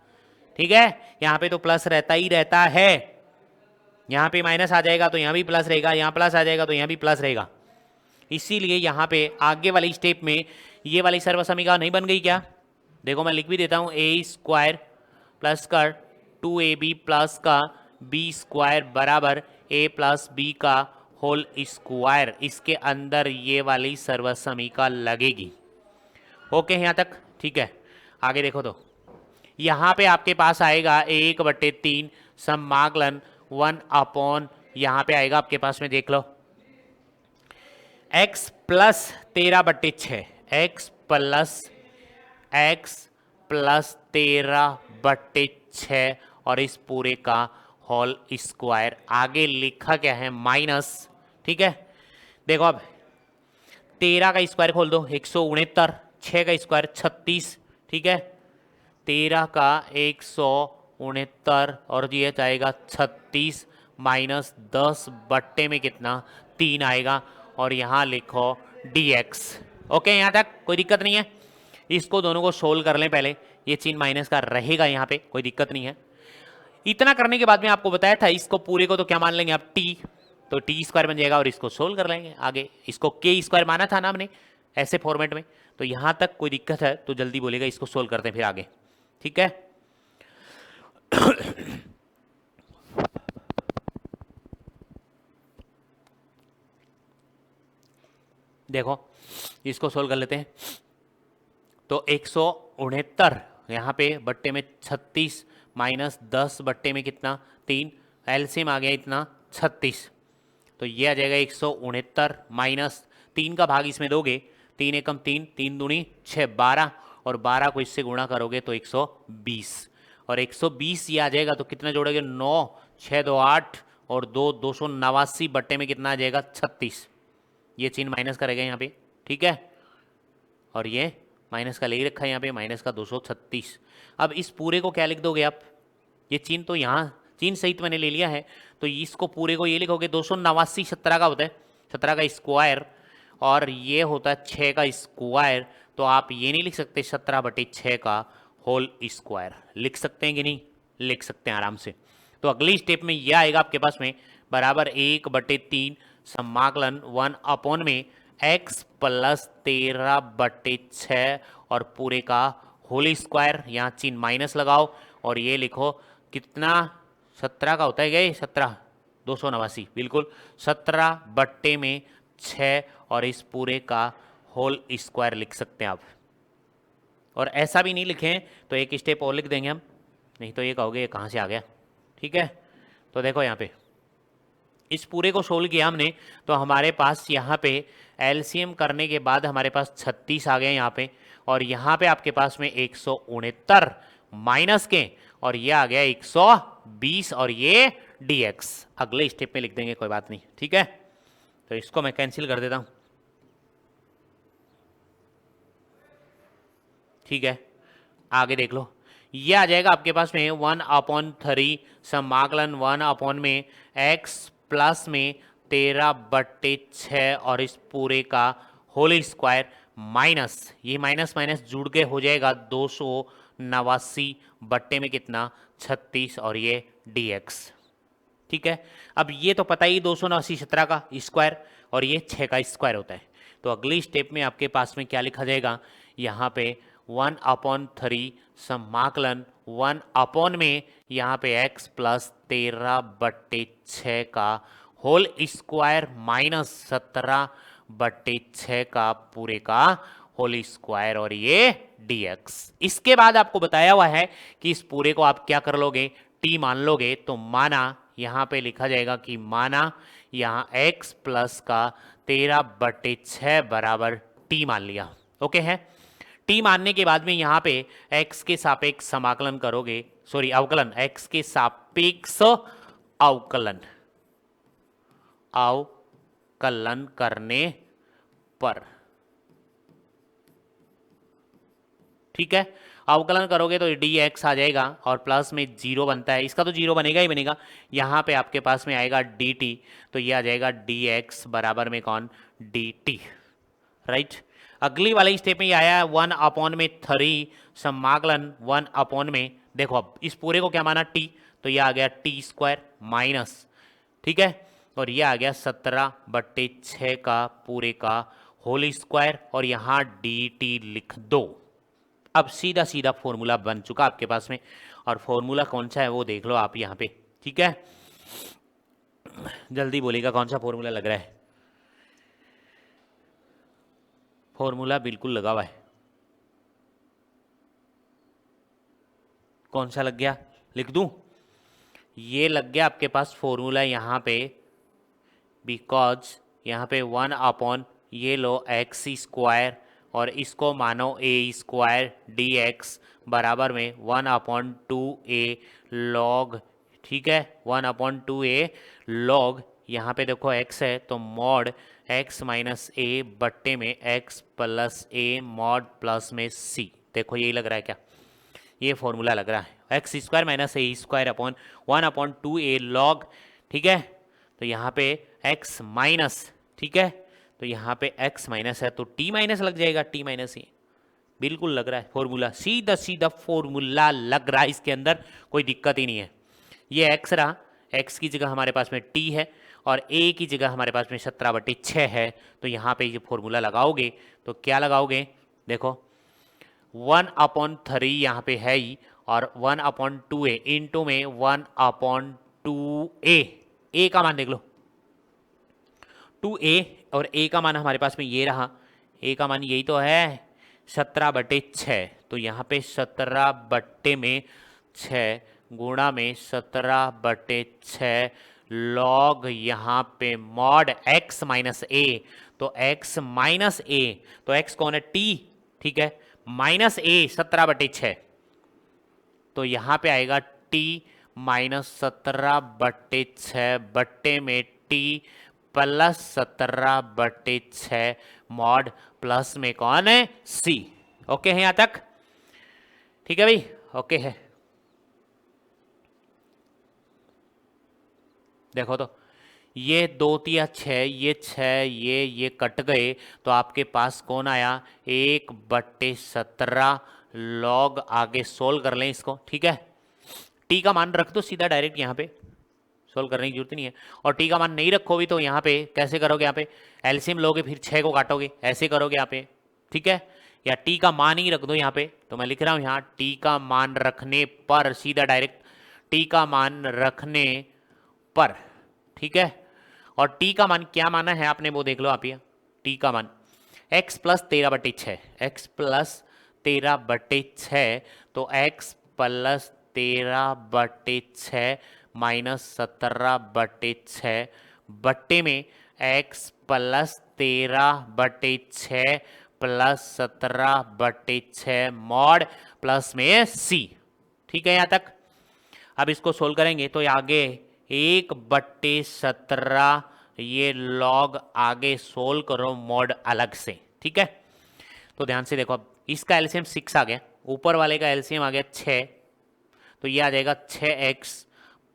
ठीक है, यहाँ पे तो प्लस रहता ही रहता है, यहाँ पे माइनस आ जाएगा तो यहाँ भी प्लस रहेगा, यहाँ प्लस आ जाएगा तो यहाँ भी प्लस रहेगा। इसीलिए यहाँ पे आगे वाली स्टेप में ये वाली सर्वसमीका नहीं बन गई क्या? देखो मैं लिख भी देता हूँ, ए स्क्वायर प्लस का 2ab प्लस का बी स्क्वायर बराबर ए प्लस बी का होल स्क्वायर, इसके अंदर ये वाली सर्वसमीका लगेगी। ओके यहाँ तक ठीक है। आगे देखो तो यहाँ पे आपके पास आएगा 1/3 समाकलन 1 यहाँ पे आएगा आपके पास में, देख लो x प्लस 13/6, x प्लस 13/6 और इस पूरे का होल स्क्वायर, आगे लिखा क्या है माइनस। ठीक है, देखो अब 13 का स्क्वायर खोल दो 169, 6 का स्क्वायर 36, ठीक है 13 का 169 और ये जाएगा 36 माइनस 10 बट्टे में कितना 3 आएगा और यहाँ लिखो dx। ओके यहाँ तक कोई दिक्कत नहीं है। इसको दोनों को सोल्व कर लें पहले, ये चिन्ह माइनस का रहेगा यहाँ पे, कोई दिक्कत नहीं है। इतना करने के बाद में आपको बताया था इसको पूरे को तो क्या मान लेंगे आप t, तो टी स्क्वायर बन जाएगा और इसको सोल्व कर लेंगे आगे। इसको के स्क्वायर माना था ना हमने ऐसे फॉर्मेट में, तो यहाँ तक कोई दिक्कत है तो जल्दी बोलेगा, इसको सोल्व करते हैं फिर आगे। ठीक है देखो इसको सोल्व कर लेते हैं, तो 169 यहाँ पे बट्टे में 36 माइनस 10 बट्टे में कितना 3, एलसीएम आ गया इतना 36, तो ये आ जाएगा 169 माइनस 3 का भाग इसमें दोगे, 3 एकम 3, 3 दूनी 6, 12 और 12 को इससे गुणा करोगे तो 120 और 120 ये आ जाएगा तो कितना जोड़ोगे 9, 6 2 8 और 2 289 बट्टे में कितना आ जाएगा 36, ये चिन्ह माइनस का रहेगा यहाँ पे। ठीक है, और ये माइनस का ले ही रखा है यहाँ पे, माइनस का 236। अब इस पूरे को क्या लिख दोगे आप, ये चिन्ह तो यहाँ चिन्ह सहित मैंने ले लिया है, तो इसको पूरे को ये लिखोगे 289 17 का होता है, 17 का स्क्वायर और ये होता है 6 का स्क्वायर, तो आप ये नहीं लिख सकते 17/6 का होल स्क्वायर, लिख सकते हैं कि नहीं, लिख सकते हैं आराम से। तो अगली स्टेप में ये आएगा आपके पास में बराबर 1/3 समाकलन 1 में x प्लस 13/6 और पूरे का होल स्क्वायर, यहाँ चिन्ह माइनस लगाओ और ये लिखो कितना 17 का होता है गए 17 289 बिल्कुल 17/6 और इस पूरे का होल स्क्वायर लिख सकते हैं आप। और ऐसा भी नहीं लिखें तो एक स्टेप और लिख देंगे हम, नहीं तो ये कहोगे ये कहाँ से आ गया। ठीक है, तो देखो यहाँ पे इस पूरे को सोल्व किया हमने, तो हमारे पास यहाँ पे एलसीएम करने के बाद हमारे पास 36 आ गए यहाँ पे, और यहाँ पे आपके पास में 169 माइनस के और ये आ गया 120 और ये dx अगले स्टेप में लिख देंगे, कोई बात नहीं। ठीक है, तो इसको मैं कैंसिल कर देता हूँ। ठीक है, आगे देख लो, ये आ जाएगा आपके पास में 1/3 समाकलन 1 में x प्लस में 13/6 और इस पूरे का होल स्क्वायर माइनस ये माइनस माइनस जुड़ के हो जाएगा 289 बट्टे में कितना 36 और ये dx। ठीक है, अब ये तो पता ही 289 17 का स्क्वायर और ये 6 का स्क्वायर होता है, तो अगली स्टेप में आपके पास में क्या लिखा जाएगा, यहाँ पे 1/3 समाकलन 1 में यहाँ पे x प्लस 13/6 का होल स्क्वायर माइनस 17/6 का पूरे का होल स्क्वायर और ये dx। इसके बाद आपको बताया हुआ है कि इस पूरे को आप क्या कर लोगे, t मान लोगे, तो माना यहाँ पे लिखा जाएगा कि माना यहाँ x प्लस का 13/6 बराबर t मान लिया। ओके है, t मानने के बाद में यहाँ पे x के सापेक्ष समाकलन करोगे, सॉरी अवकलन, x के सापेक्ष अवकलन अवकलन करने पर, ठीक है, अवकलन करोगे तो dx आ जाएगा और प्लस में 0 बनता है, इसका तो 0 बनेगा ही बनेगा, यहाँ पे आपके पास में आएगा dt, तो ये आ जाएगा dx बराबर में कौन dt। राइट, अगली वाले स्टेप में ये आया 1/3 समाकलन 1 में देखो अब इस पूरे को क्या माना टी, तो ये आ गया टी स्क्वायर माइनस, ठीक है, और ये आ गया 17/6 का पूरे का होल स्क्वायर, और यहाँ डी टी लिख दो। अब सीधा सीधा फॉर्मूला बन चुका आपके पास में, और फॉर्मूला कौन सा है वो देख लो आप यहाँ पे, ठीक है, जल्दी बोलेगा कौन सा फॉर्मूला लग रहा है। फॉर्मूला बिल्कुल लगा हुआ है, कौन सा लग गया लिख दूं? ये लग गया आपके पास फॉर्मूला यहाँ पे, बिकॉज यहाँ पे 1 ये लो एक्स स्क्वायर, और इसको मानो ए स्क्वायर डी एक्स बराबर में 1/2a लॉग, ठीक है, 1/2a लॉग, यहाँ पे देखो x है तो मॉड x माइनस ए बट्टे में x plus A mod plus में c। देखो यही लग रहा है क्या? ये फॉर्मूला लग रहा है, एक्स स्क्वायर माइनस ए स्क्वायर अपॉन 1/2a लॉग, ठीक है, तो यहाँ पे x माइनस, ठीक है, तो यहाँ पे x माइनस है तो t माइनस लग जाएगा, t माइनस ए, बिल्कुल लग रहा है फॉर्मूला, सीधा सीधा फॉर्मूला लग रहा है, इसके अंदर कोई दिक्कत ही नहीं है। ये x रहा, x की जगह हमारे पास में t है, और a की जगह हमारे पास में 17/6 है, तो यहाँ पे ये फॉर्मूला लगाओगे तो क्या लगाओगे, देखो 1/3 यहाँ पे है ही, और 1/2a इंटू में 1/2a, a का मान देख लो 2a, और a का मान हमारे पास में ये रहा, a का मान यही तो है 17/6, तो यहाँ पे 17/6 गुणा में 17/6 लॉग यहाँ पे मॉड x माइनस ए, तो x माइनस ए, तो x कौन है t, ठीक है, माइनस ए 17/6, तो यहाँ पे आएगा t माइनस 17/6 बट्टे में t प्लस 17/6 मॉड प्लस में कौन है c। ओके है यहाँ तक, ठीक है भाई, ओके है। देखो तो ये 2 × 6, ये 6, ये कट गए, तो आपके पास कौन आया 1/17 लॉग, आगे सोल्व कर लें इसको, ठीक है, टी का मान रख दो सीधा डायरेक्ट, यहाँ पे सोल्व करने की जरूरत नहीं है, और टी का मान नहीं रखोगे तो यहाँ पे कैसे करोगे, यहाँ पे एलसीएम लोगे फिर 6 को काटोगे, ऐसे करोगे यहाँ पे, ठीक है, या टी का मान ही रख दो यहाँ पे, तो मैं लिख रहा हूँ यहाँ टी का मान रखने पर, सीधा डायरेक्ट टी का मान रखने पर, ठीक है, और t का मान क्या माना है आपने वो देख लो आप, यहाँ t का मान x प्लस 13/6, x प्लस 13/6, तो x प्लस 13/6 माइनस 17/6 बट्टे में x plus 13/6 plus 17/6 mod plus में c, ठीक है यहाँ तक। अब इसको सोल्व करेंगे तो आगे 1/17 ये लॉग, आगे सोल्व करो मॉड अलग से, ठीक है, तो ध्यान से देखो, अब इसका एलसीएम 6 आ गया, ऊपर वाले का एलसीएम आ गया 6, तो ये आ जाएगा 6x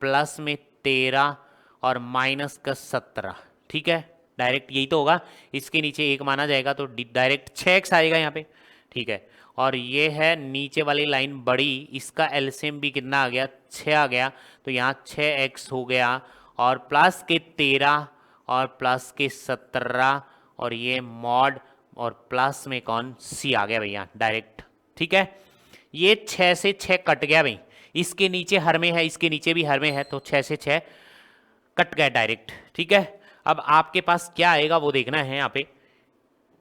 प्लस में 13 और माइनस का 17, ठीक है, डायरेक्ट यही तो होगा, इसके नीचे 1 माना जाएगा तो डायरेक्ट 6x आएगा यहाँ पे, ठीक है, और ये है नीचे वाली लाइन बड़ी, इसका एलसीएम भी कितना आ गया 6 आ गया, तो यहाँ 6x हो गया, और प्लस के 13 और प्लस के 17, और ये मॉड, और प्लस में कौन c आ गया भैया डायरेक्ट, ठीक है, ये 6 से 6 कट गया भाई, इसके नीचे हर में है, इसके नीचे भी हर में है, तो 6 से 6 कट गया डायरेक्ट, ठीक है। अब आपके पास क्या आएगा वो देखना है यहाँ पे,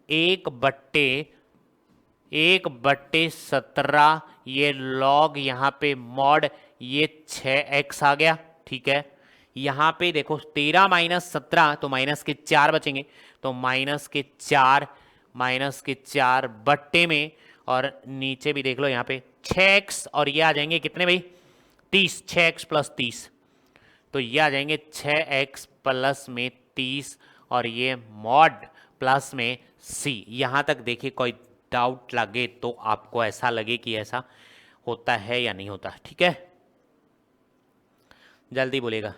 1/17 ये लॉग, यहाँ पे मॉड, ये 6x आ गया, ठीक है, यहाँ पे देखो 13 माइनस 17 तो माइनस के 4 बचेंगे, तो माइनस के 4 बट्टे में, और नीचे भी देख लो यहाँ पे 6x, और ये आ जाएंगे कितने भाई 30, 6x प्लस 30, तो ये आ जाएंगे 6x प्लस में 30, और ये मॉड प्लस में c। यहाँ तक देखिए, कोई डाउट लगे तो आपको ऐसा लगे कि ऐसा होता है या नहीं होता, ठीक है, जल्दी बोलेगा।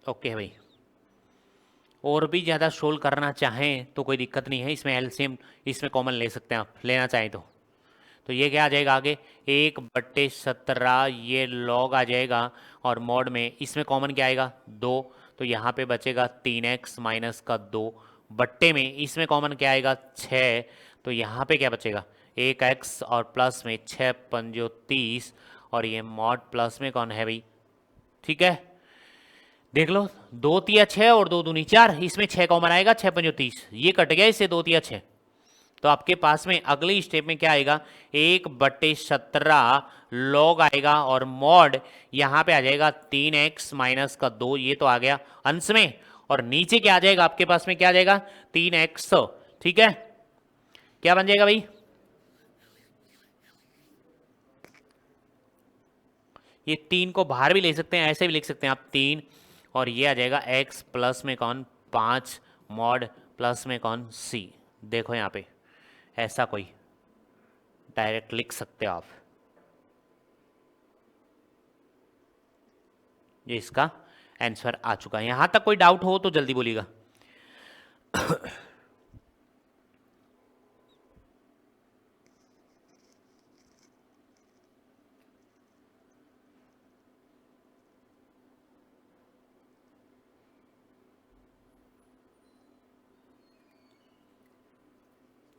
ओके भाई, और भी ज़्यादा सोल्व करना चाहें तो कोई दिक्कत नहीं है, इसमें एलसीएम इसमें कॉमन ले सकते हैं आप, लेना चाहें तो ये क्या आ जाएगा आगे 1/17 ये लॉग आ जाएगा, और मॉड में इसमें कॉमन क्या आएगा 2, तो यहाँ पे बचेगा 3x माइनस का 2, बट्टे में इसमें कॉमन क्या आएगा 6, तो यहाँ पे क्या बचेगा 1x और प्लस में 6 पंजो 30, और ये मॉड प्लस में कौन है भाई, ठीक है देख लो 2 तिया 6 और 2 दूनी 4, इसमें 6 कॉमन आएगा, 6 पंजो 30, ये कट गया इससे 2 तिया 6, तो आपके पास में अगली स्टेप में क्या आएगा 1/17 लॉग आएगा, और मॉड यहाँ पे आ जाएगा 3x माइनस का 2, ये तो आ गया अंश में, और नीचे क्या आ जाएगा आपके पास में, क्या आ जाएगा 3x, ठीक है क्या बन जाएगा भाई, ये 3 को बाहर भी ले सकते हैं, ऐसे भी लिख सकते हैं आप 3, और ये आ जाएगा x प्लस में कौन 5 मॉड प्लस में कौन c, देखो यहाँ पे ऐसा कोई डायरेक्ट लिख सकते हो आप, ये इसका आंसर आ चुका है। यहां तक कोई डाउट हो तो जल्दी बोलिएगा।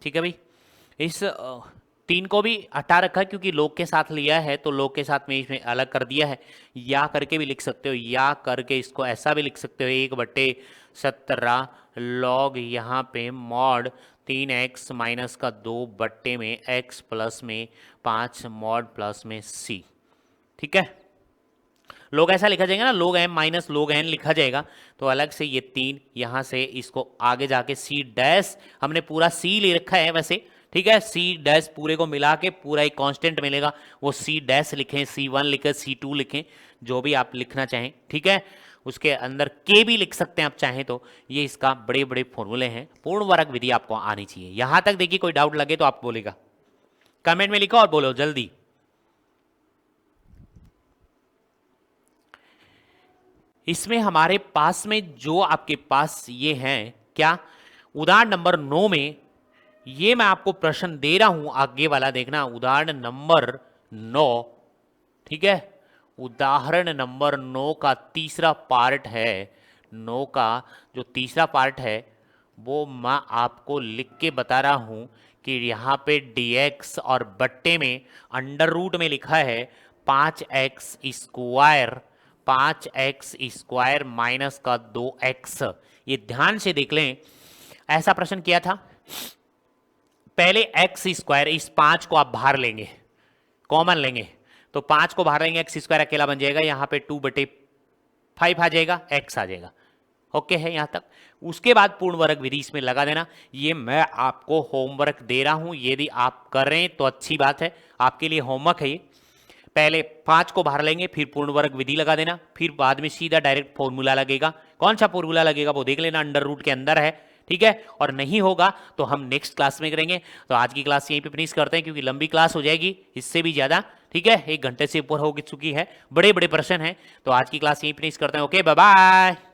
ठीक है भाई, इस 3 को भी हटा रखा है क्योंकि लोग के साथ लिया है, तो लोग के साथ में इसमें अलग कर दिया है, या करके भी लिख सकते हो, या करके इसको ऐसा भी लिख सकते हो 1/17 लॉग यहाँ पे मॉड 3x माइनस का 2 बट्टे में x प्लस में 5 मॉड प्लस में c, ठीक है लोग ऐसा लिखा जाएगा ना, लोग m माइनस लोग n लिखा जाएगा, तो अलग से ये 3 यहाँ से इसको आगे जाके c डैश, हमने पूरा c ले रखा है वैसे, ठीक है c डैश पूरे को मिला के पूरा एक कांस्टेंट मिलेगा, वो c डैश लिखें, c1 लिखें, c2 लिखें, जो भी आप लिखना चाहें, ठीक है उसके अंदर k भी लिख सकते हैं आप चाहें तो, ये इसका बड़े बड़े फॉर्मूले हैं, पूर्ण वर्ग विधि आपको आनी चाहिए। यहां तक देखिए कोई डाउट लगे तो आप बोलेगा, कमेंट में लिखो और बोलो जल्दी। इसमें हमारे पास में जो आपके पास ये हैं क्या, उदाहरण नंबर 9 में ये मैं आपको प्रश्न दे रहा हूं, आगे वाला देखना, उदाहरण नंबर 9, ठीक है उदाहरण नंबर 9 का तीसरा पार्ट है, 9 का जो तीसरा पार्ट है वो मैं आपको लिख के बता रहा हूं कि यहाँ पे dx और बट्टे में अंडर रूट में लिखा है 5x square, 5x square minus का 2x, ये ध्यान से देख लें, ऐसा प्रश्न किया था, पहले x स्क्वायर, इस 5 को आप बाहर लेंगे, कॉमन लेंगे, तो 5 को बाहर लेंगे, एक्स स्क्वायर अकेला बन जाएगा, यहाँ पे 2/5 आ जाएगा, x आ जाएगा, ओके है यहाँ तक। उसके बाद पूर्ण वर्ग विधि इसमें लगा देना, ये मैं आपको होमवर्क दे रहा हूं, यदि आप कर रहे हैं तो अच्छी बात है, आपके लिए होमवर्क है ये, पहले 5 को बाहर लेंगे, फिर पूर्ण वर्ग विधि लगा देना, फिर बाद में सीधा डायरेक्ट फॉर्मूला लगेगा, कौन सा फॉर्मूला लगेगा वो देख लेना, अंडर रूट के अंदर है, ठीक है और नहीं होगा तो हम नेक्स्ट क्लास में करेंगे। तो आज की क्लास यहीं पे फिनिश करते हैं क्योंकि लंबी क्लास हो जाएगी इससे भी ज्यादा, ठीक है 1 घंटे से ऊपर हो चुकी है, बड़े बड़े प्रश्न हैं, तो आज की क्लास यहीं फिनिश करते हैं। Okay bye bye.